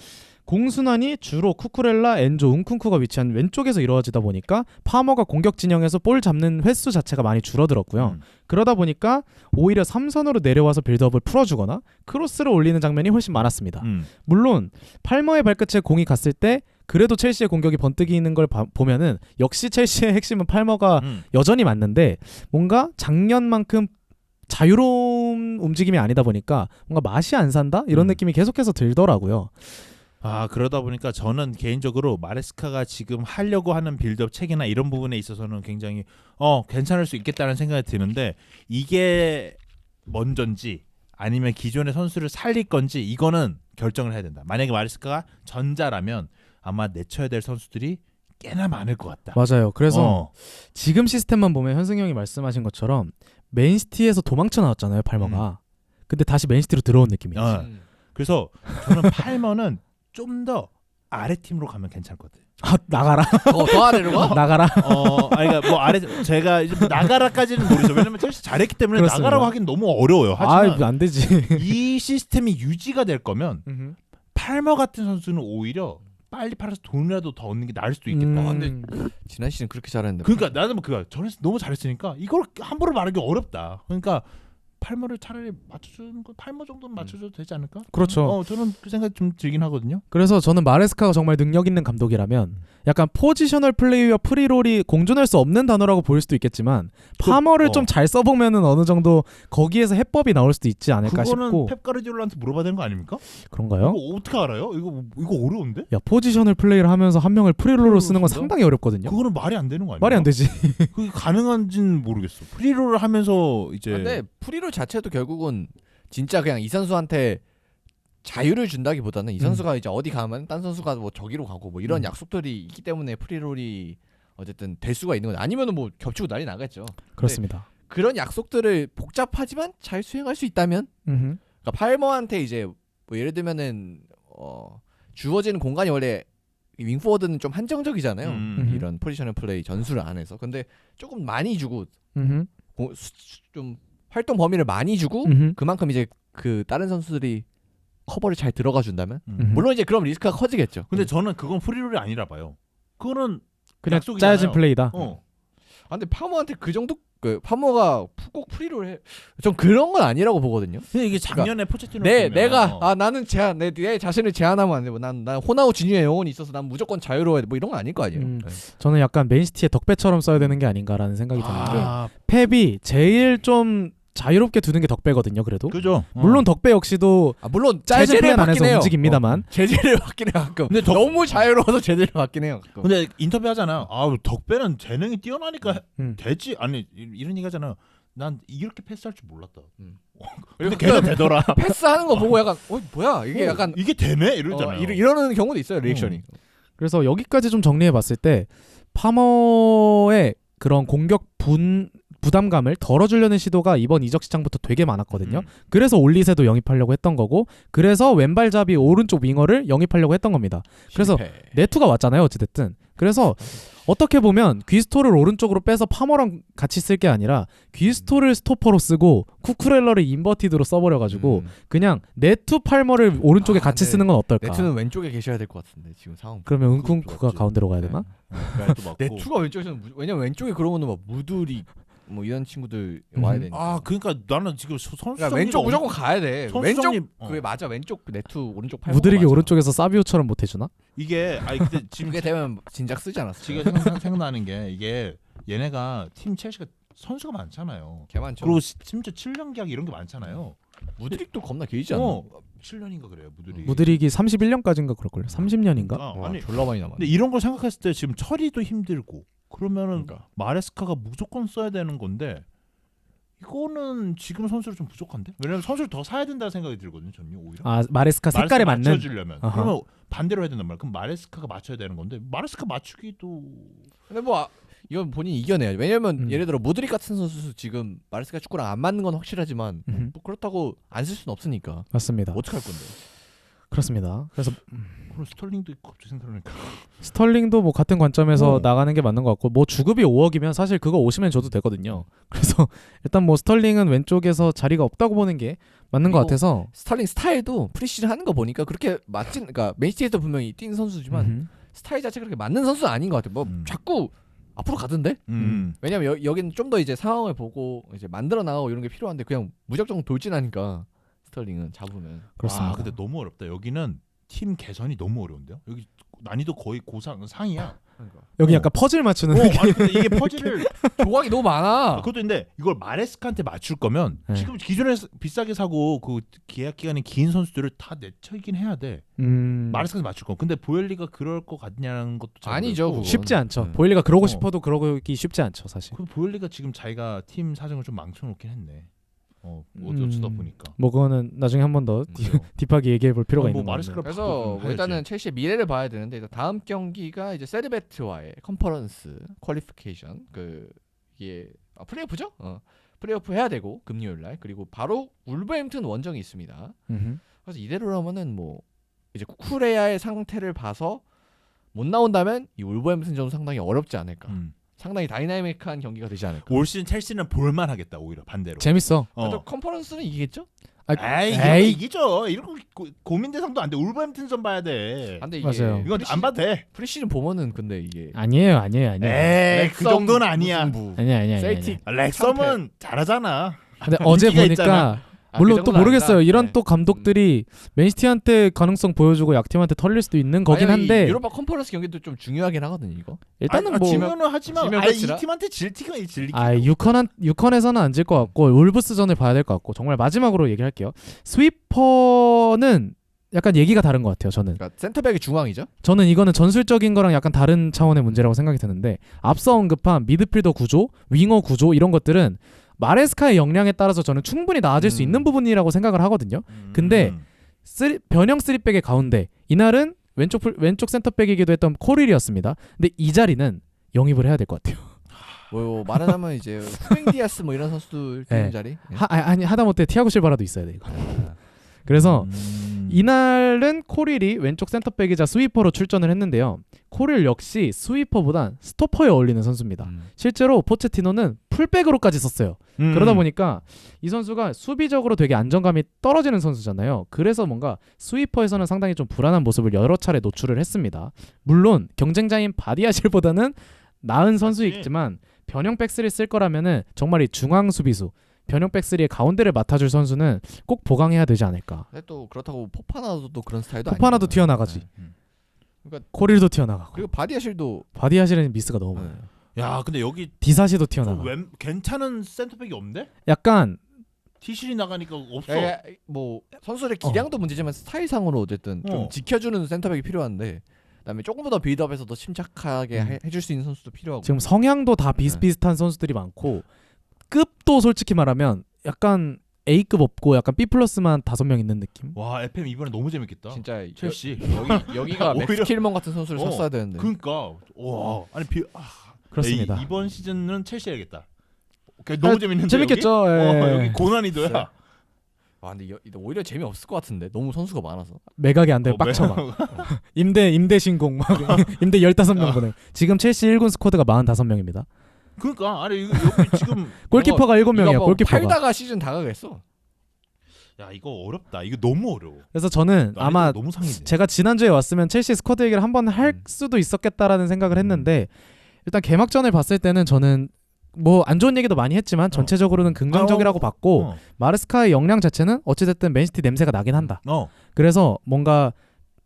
공순환이 주로 쿠쿠렐라, 엔조, 은쿤쿠가 위치한 왼쪽에서 이루어지다 보니까 파머가 공격 진영에서 볼 잡는 횟수 자체가 많이 줄어들었고요. 그러다 보니까 오히려 3선으로 내려와서 빌드업을 풀어주거나 크로스를 올리는 장면이 훨씬 많았습니다. 물론 팔머의 발끝에 공이 갔을 때 그래도 첼시의 공격이 번뜩이 있는 걸 보면은 역시 첼시의 핵심은 팔머가 여전히 맞는데 뭔가 작년만큼 자유로운 움직임이 아니다 보니까 뭔가 맛이 안 산다? 이런 느낌이 계속해서 들더라고요. 그러다 보니까 저는 개인적으로 마레스카가 지금 하려고 하는 빌드업 체계나 이런 부분에 있어서는 굉장히 괜찮을 수 있겠다는 생각이 드는데 이게 먼저인지 아니면 기존의 선수를 살릴 건지 이거는 결정을 해야 된다. 만약에 마레스카가 전자라면 아마 내쳐야 될 선수들이 꽤나 많을 것 같다. 맞아요. 그래서 지금 시스템만 보면 현승이 형이 말씀하신 것처럼 맨시티에서 도망쳐 나왔잖아요, 팔머가. 근데 다시 맨시티로 들어온 느낌이에요. 그래서 저는 팔머는 좀 더 아래 팀으로 가면 괜찮을 것 같아요. 아, 나가라. 더 아래로 가? 나가라. 아니, 그러니까 뭐 아래 제가 이제 나가라까지는 모르죠. 왜냐면 첼시 잘했기 때문에 그렇습니다. 나가라고 하긴 너무 어려워요. 하지만 안 되지. 이 시스템이 유지가 될 거면 팔머 같은 선수는 오히려 빨리 팔아서 돈이라도 더 얻는 게 나을 수도 있겠다. 근데 지난 시즌 그렇게 잘했는데. 그러니까 나는 그거 너무 잘했으니까 이걸 함부로 말하기 어렵다. 그러니까 팔머를 차라리 맞춰주는 거 팔머 정도는 맞춰줘도 되지 않을까? 그렇죠. 저는 그 생각 좀 들긴 하거든요. 그래서 저는 마레스카가 정말 능력 있는 감독이라면 약간 포지셔널 플레이와 프리롤이 공존할 수 없는 단어라고 보일 수도 있겠지만 파머를 좀 잘 써보면은 어느 정도 거기에서 해법이 나올 수도 있지 않을까 그거는 싶고. 펩 가르디올라한테 물어봐야 되는 거 아닙니까? 그런가요? 이거 어떻게 알아요? 이거 어려운데? 야, 포지셔널 플레이를 하면서 한 명을 프리롤로 쓰는 건 진짜? 상당히 어렵거든요. 그거는 말이 안 되는 거 아니에요? 말이 안 되지. 그게 가능한지는 모르겠어. 프리롤을 하면서 이제 근데 프리롤 자체도 결국은 진짜 그냥 이 선수한테 자유를 준다기보다는 이 선수가 이제 어디 가면 딴 선수가 뭐 저기로 가고 뭐 이런 약속들이 있기 때문에 프리롤이 어쨌든 될 수가 있는 건 아니면은 뭐 겹치고 난리 나겠죠. 그렇습니다. 그런 약속들을 복잡하지만 잘 수행할 수 있다면 그러니까 팔머한테 이제 뭐 예를 들면은 주어지는 공간이 원래 윙포워드는 좀 한정적이잖아요. 이런 포지셔널 플레이 전술 안에서. 근데 조금 많이 주고 좀 활동 범위를 많이 주고 그만큼 이제 그 다른 선수들이 커버를 잘 들어가 준다면 물론 이제 그럼 리스크가 커지겠죠. 근데 저는 그건 프리롤이 아니라 봐요. 그거는 그냥 약속이잖아요. 짜여진 플레이다. 근데 파머한테 그 정도 파머가 꼭 프리롤 해. 전 그런 건 아니라고 보거든요. 근데 이게 작년에 포체티노 내가 나는 제한 내 자신을 제한하면 안 되고 난 호나우 주니어의 영혼이 있어서 난 무조건 자유로워야 돼. 뭐 이런 건 아닐 거 아니에요. 네. 저는 약간 맨시티의 덕배처럼 써야 되는 게 아닌가라는 생각이 드는데 펩이 제일 좀 자유롭게 두는 게 덕배거든요. 그래도 그죠. 물론 덕배 역시도 물론 짜여진 플랜 안에서 해요. 움직입니다만 제재를 받긴 해요 가끔. 근데 너무 자유로워서 제재를 받긴 해요 가끔. 근데 인터뷰 하잖아요. 덕배는 재능이 뛰어나니까 되지. 아니 이런 얘기 하잖아요. 난 이렇게 패스할 줄 몰랐다. 근데 걔는 되더라. 패스하는 거 보고 약간 뭐야 이게 약간 이게 되네 이러잖아요. 이러는 경우도 있어요 리액션이. 그래서 여기까지 좀 정리해봤을 때 파머의 그런 공격 부담감을 덜어주려는 시도가 이번 이적 시장부터 되게 많았거든요. 그래서 올리세도 영입하려고 했던 거고 그래서 왼발잡이 오른쪽 윙어를 영입하려고 했던 겁니다. 그래서 네투가 왔잖아요. 어찌됐든. 그래서 어떻게 보면 귀스토를 오른쪽으로 빼서 파머랑 같이 쓸 게 아니라 귀스토를 스토퍼로 쓰고 쿠쿠렐러를 인버티드로 써버려가지고 그냥 네투 팔머를 오른쪽에 같이 쓰는 건 어떨까? 네투는 왼쪽에 계셔야 될 것 같은데 지금 상황. 그러면 은쿵쿠가 가운데로 가야 되나? 네투가 왼쪽에서는 왜냐면 왼쪽에 그러고는 막 무두리 뭐 이런 친구들 와야 되니까. 그러니까 나는 지금 선수 그러니까 왼쪽 무조건 가야 돼. 왼쪽 그게 맞아. 왼쪽 네투 오른쪽 팔. 무드릭이 오른쪽에서 사비오처럼 못 해주나? 이게 근데 지금 그게 되면 진작 쓰지 않았어. 지금 생각나는 게 이게 얘네가 팀 첼시가 선수가 많잖아요. 개 많죠. 그리고 심지어 7년 계약 이런 게 많잖아요. 무드릭도 겁나 길지 않아? 7년인가 그래요. 무드릭이 31년까지인가 그럴걸요. 30년인가? 아니 졸라 많이 남았네. 근데 이런 걸 생각했을 때 지금 처리도 힘들고 그러면은 마레스카가 무조건 써야 되는 건데 이거는 지금 선수를 좀 부족한데? 왜냐면 선수를 더 사야 된다는 생각이 들거든요. 저는 오히려. 마레스카 색깔에 맞는. 맞춰주려면. 그러면 반대로 해야 된단 말이야. 그럼 마레스카가 맞춰야 되는 건데 마레스카 맞추기도. 근데 뭐 이건 본인이 이겨내야죠. 왜냐면 예를 들어 무드릭 같은 선수 지금 마레스카 축구랑 안 맞는 건 확실하지만 뭐 그렇다고 안 쓸 수는 없으니까. 맞습니다. 어떻게 할 건데? 그렇습니다. 그래서 그럼 스털링도 갑자기 생각하니까 스털링도 뭐 같은 관점에서 나가는 게 맞는 것 같고 뭐 주급이 5억이면 사실 그거 오시면 줘도 되거든요. 그래서 일단 뭐 스털링은 왼쪽에서 자리가 없다고 보는 게 맞는 것 같아서 스털링 스타일도 프리시즌 하는 거 보니까 그렇게 맞진 그러니까 맨시티에서 분명히 뛴 선수지만 스타일 자체가 그렇게 맞는 선수는 아닌 것 같아요. 뭐 자꾸 앞으로 가던데? 왜냐면 여기는 좀 더 이제 상황을 보고 이제 만들어 나가고 이런 게 필요한데 그냥 무작정 돌진하니까 스털링은 잡으면. 그렇습니다. 근데 너무 어렵다. 여기는 팀 개선이 너무 어려운데요. 여기 난이도 거의 상이야. 그러니까. 여기 약간 퍼즐 맞추는 아니, 근데 이게 퍼즐을 조각이 너무 많아. 그것도 있는데 이걸 마레스카한테 맞출 거면 지금 기존에 비싸게 사고 그 계약 기간이 긴 선수들을 다 내쳐이긴 해야 돼. 마레스카한테 맞출 거. 근데 보엘리가 그럴 것 같냐는 것도 아니죠. 그건. 쉽지 않죠. 보일리가 그러고 싶어도 그러기 쉽지 않죠, 사실. 그 보엘리가 지금 자기가 팀 사정을 좀 망쳐놓긴 했네. 어쩌다 보니까. 뭐 그거는 나중에 한 번 더 딥하게 얘기해 볼 필요가 있는 것 같아요. 그래서 뭐 일단은 첼시의 미래를 봐야 되는데 일단 다음 경기가 이제 세르베트와의 컨퍼런스 퀄리피케이션 이게 플레이오프죠? 플레이오프 해야 되고 금요일 날 그리고 바로 울버햄튼 원정이 있습니다. 그래서 이대로라면은 뭐 이제 쿠쿠레야의 상태를 봐서 못 나온다면 이 울버햄튼전 상당히 어렵지 않을까. 상당히 다이나믹한 경기가 되지 않을까. 올 시즌 첼시는 볼만하겠다 오히려 반대로. 재밌어. 그래도 컨퍼런스는 이기겠죠? 에이 이기죠. 이런 거 고민 대상도 안 돼. 울버햄튼전 봐야 돼. 근데 이게 맞아요. 이건 안 봐도 돼. 프리시즌 보면은 근데 이게 아니에요. 에이 그 정도는 아니야. 아니야. 셀틱 렉섬은 잘하잖아. 근데 어제 인기가 보니까 있잖아. 물론 그 또 정도는 모르겠어요. 아니다. 이런 네. 또 감독들이 맨시티한테 가능성 보여주고 약팀한테 털릴 수도 있는 거긴 아니, 한데 유로파 컨퍼런스 경기도 좀 중요하긴 하거든 이거. 일단은 뭐 지면은 하지만 지면 이 끝이라? 팀한테 질 티가 질 리가. 유컨에서는 안 질 것 같고 울브스전을 봐야 될 것 같고 정말 마지막으로 얘기할게요. 스위퍼는 약간 얘기가 다른 것 같아요. 그러니까 센터백이 중앙이죠. 저는 이거는 전술적인 거랑 약간 다른 차원의 문제라고 생각이 드는데 앞서 언급한 미드필더 구조, 윙어 구조 이런 것들은 마레스카의 역량에 따라서 저는 충분히 나아질 수 있는 부분이라고 생각을 하거든요. 근데 변형 3백의 가운데 이날은 왼쪽 센터백이기도 했던 코릴이었습니다. 근데 이 자리는 영입을 해야 될 것 같아요. 뭐 말하자면 이제 후뱅 디아스 뭐 이런 선수들 뛰는 네. 자리. 하다못해 티아고 실바라도 있어야 돼 이거. 그래서 이날은 코릴이 왼쪽 센터백이자 스위퍼로 출전을 했는데요. 코릴 역시 스위퍼보단 스토퍼에 어울리는 선수입니다. 실제로 포체티노는 풀백으로까지 썼어요. 그러다 보니까 이 선수가 수비적으로 되게 안정감이 떨어지는 선수잖아요. 그래서 뭔가 스위퍼에서는 상당히 좀 불안한 모습을 여러 차례 노출을 했습니다. 물론 경쟁자인 바디아실보다는 나은 선수이지만 변형 백스를 쓸 거라면은 정말 이 중앙 수비수 변형 백스리의 가운데를 맡아줄 선수는 꼭 보강해야 되지 않을까. 근데 또 그렇다고 포파나도 또 그런 스타일도 포파나도 아니잖아요. 튀어나가지. 네. 그러니까 코릴도 튀어나가고. 그리고 바디아실도 바디아실은 미스가 너무 많아요. 야 근데 여기 디사시도 튀어나가. 괜찮은 센터백이 없네? 약간 티실이 나가니까 없어. 뭐 선수의 기량도 문제지만 스타일상으로 어쨌든 좀 지켜주는 센터백이 필요한데 그다음에 조금 더 빌드업에서 더 침착하게 해줄 수 있는 선수도 필요하고. 지금 성향도 다 비슷비슷한 선수들이 많고 급도 솔직히 말하면 약간 A급 없고 약간 B 플러스만 5명 있는 느낌. 와 FM 이번에 너무 재밌겠다. 진짜 첼시. 여기가 오히려- 맥스킬먼 같은 선수를 어, 샀어야 되는데. 그러니까 와 아니 그렇습니다. 이번 시즌은 첼시 해야겠다. 너무 재밌는데 재밌겠죠. 여기? 예. 여기 고난이도야. 아 근데 오히려 재미없을 것 같은데 너무 선수가 많아서. 매각이 안 돼. 빡쳐 막. 임대 신공 막 임대 15명 보내. 지금 첼시 1군 스쿼드가 45명입니다. 그러니까 아니 여기 지금 골키퍼가 7명이야. 이거 뭐 골키퍼가. 팔다가 시즌 다 가겠어. 야 이거 어렵다. 이거 너무 어려워. 그래서 저는 아마 너무 상이네. 제가 지난주에 왔으면 첼시 스쿼드 얘기를 한번 할 수도 있었겠다라는 생각을 했는데 일단 개막전을 봤을 때는 저는 뭐 안 좋은 얘기도 많이 했지만 전체적으로는 긍정적이라고 봤고 마레스카의 역량 자체는 어찌됐든 맨시티 냄새가 나긴 한다. 그래서 뭔가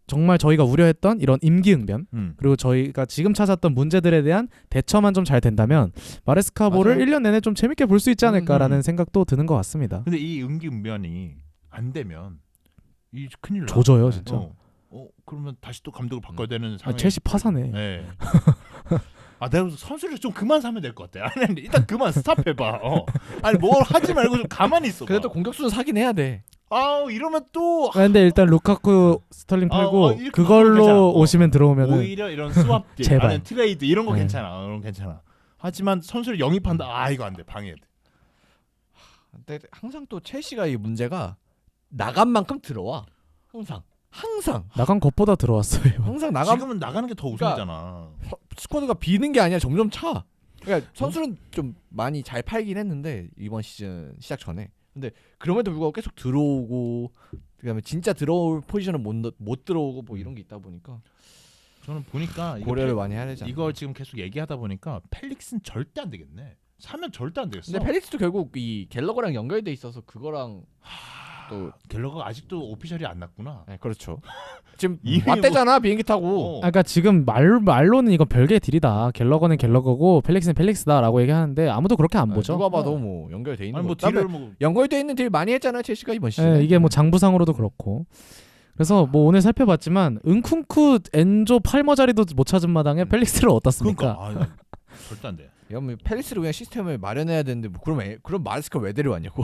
정말 저희가 우려했던 이런 임기응변 그리고 저희가 지금 찾았던 문제들에 대한 대처만 좀 잘 된다면 마레스카 볼을 맞아요. 1년 내내 좀 재밌게 볼 수 있지 않을까라는 생각도 드는 것 같습니다. 근데 이 응기응변이 안 되면 이 큰일 나. 조져요 진짜. 그러면 다시 또 감독을 바꿔야 되는 상황이. 첼시 파산해. 네. 내가 선수를 좀 그만 사면 될 것 같아. 아니 일단 그만 스탑해봐. 아니 뭘 하지 말고 좀 가만히 있어. 그래도 공격수는 사긴 해야 돼. 이러면 또 근데 일단 루카쿠 스털링 팔고 이렇게 그걸로 괜찮아. 오시면 들어오면은 오히려 이런 스왑 제발. 아니면 트레이드 이런 거 네. 괜찮아. 이런 거 괜찮아. 하지만 선수를 영입한다. 이거 안 돼. 방해해. 근데 항상 또 첼시가 이 문제가 나간 만큼 들어와. 항상 나간 것보다 들어왔어요. 항상 나간 지금은 나가는 게 더 우선이잖아. 스쿼드가 비는 게 아니라 점점 차. 그러니까 선수는 좀 많이 잘 팔긴 했는데 이번 시즌 시작 전에. 근데 그럼에도 불구하고 계속 들어오고 그다음에 진짜 들어올 포지션은 못 들어오고 뭐 이런 게 있다 보니까 저는 보니까 고려를 많이 해야 되잖아. 이걸 지금 계속 얘기하다 보니까 펠릭스는 절대 안 되겠네. 사면 절대 안 되겠어. 근데 펠릭스도 결국 이 갤러거랑 연결돼 있어서 그거랑 또 갤러가 아직도 오피셜이 안 났구나. 네, 그렇죠. 지금 이미 왔대잖아 비행기 타고. 그러니까 지금 말로는 이건 별개의 딜이다. 갤러거는 갤러거고 펠릭스는 펠릭스다라고 얘기하는데 아무도 그렇게 안 보죠. 누가 봐도 뭐 연결돼 있는 아니 뭐 거. 딜을 뭐 연결돼 있는 딜 많이 했잖아요 첼시가 이번 시즌. 네, 이게 뭐 장부상으로도 그렇고. 그래서 뭐 오늘 살펴봤지만 은쿵쿠 엔조 팔머 자리도 못 찾은 마당에 펠릭스를 어떻습니까? 그러니까 절대 안 돼. 야, 뭐 펠릭스를 그냥 시스템을 마련해야 되는데 뭐 그럼 마레스카 왜 데려왔냐고.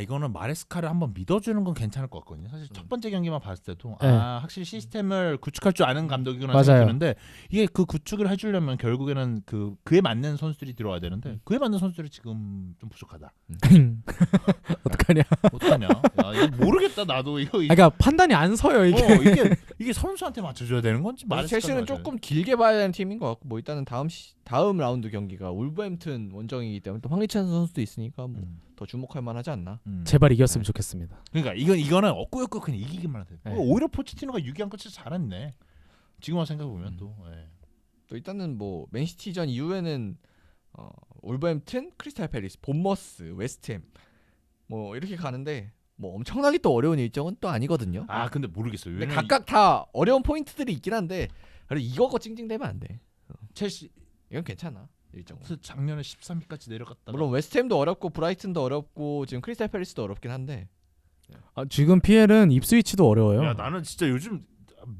이거는 마레스카를 한번 믿어주는 건 괜찮을 것 같거든요. 사실 첫 번째 경기만 봤을 때도 네. 확실히 시스템을 구축할 줄 아는 감독이구나 맞아요. 생각드는데 이게 그 구축을 해주려면 결국에는 그에 맞는 선수들이 들어와야 되는데 그에 맞는 선수들이 지금 좀 부족하다. 어떡하냐. 어떡하냐? 야, 이거 모르겠다 나도 이거. 그러니까 판단이 안 서요 이게. 이게 선수한테 맞춰줘야 되는 건지 첼시는 조금 길게 봐야 되는 팀인 것 같고 뭐 일단은 다음 라운드 경기가 울버햄튼 원정이기 때문에 또 황리찬 선수도 있으니까 뭐 더 주목할 만하지 않나. 제발 이겼으면 좋겠습니다. 그러니까 이거는 없고였고 그냥 이기기만 하세요. 네. 오히려 포체티노가 유기한 것 진짜 잘했네. 지금 와서 생각해 보면 또. 또 일단은 뭐 맨시티전 이후에는 울버햄튼, 크리스탈 팰리스, 본머스, 웨스트햄 뭐 이렇게 가는데 뭐 엄청나게 또 어려운 일정은 또 아니거든요. 근데 모르겠어요. 근데 각각 다 어려운 포인트들이 있긴 한데 그래 이거 찡찡대면 안 돼. 첼시 이건 괜찮아. 일정은. 작년에 13위까지 내려갔다가 물론 웨스트햄도 어렵고 브라이튼도 어렵고 지금 크리스탈 팰리스도 어렵긴 한데 지금 PL은 입스위치도 어려워요. 야 나는 진짜 요즘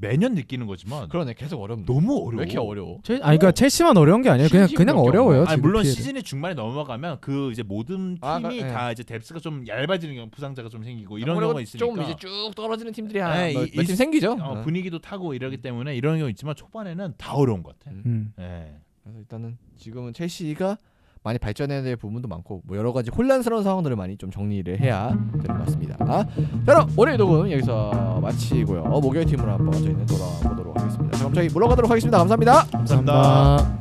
매년 느끼는 거지만 그러네 계속 어렵네. 너무 어려워. 왜 이렇게 어려워? 그러니까 첼시만 어려운 게 아니에요. 그냥 심심하게 어려워요. 아니 지금 물론 PL 은. 시즌이 중반에 넘어가면 그 이제 모든 팀이 네. 다 이제 뎁스가 좀 얇아지는 경우 부상자가 좀 생기고 이런 아무래도 경우가 있으니까 좀 이제 쭉 떨어지는 팀들이 네, 몇팀 생기죠. 분위기도 타고 이러기 때문에 이런 경우 있지만 초반에는 다 어려운 것 같아. 네. 그래서 일단은 지금은 첼시가 많이 발전해야 될 부분도 많고 뭐 여러 가지 혼란스러운 상황들을 많이 좀 정리를 해야 되는 것 같습니다. 자, 그럼 오늘 녹음 여기서 마치고요. 목요일 팀으로 한번 저희는 돌아보도록 하겠습니다. 자, 그럼 저희 물러가도록 하겠습니다. 감사합니다. 감사합니다.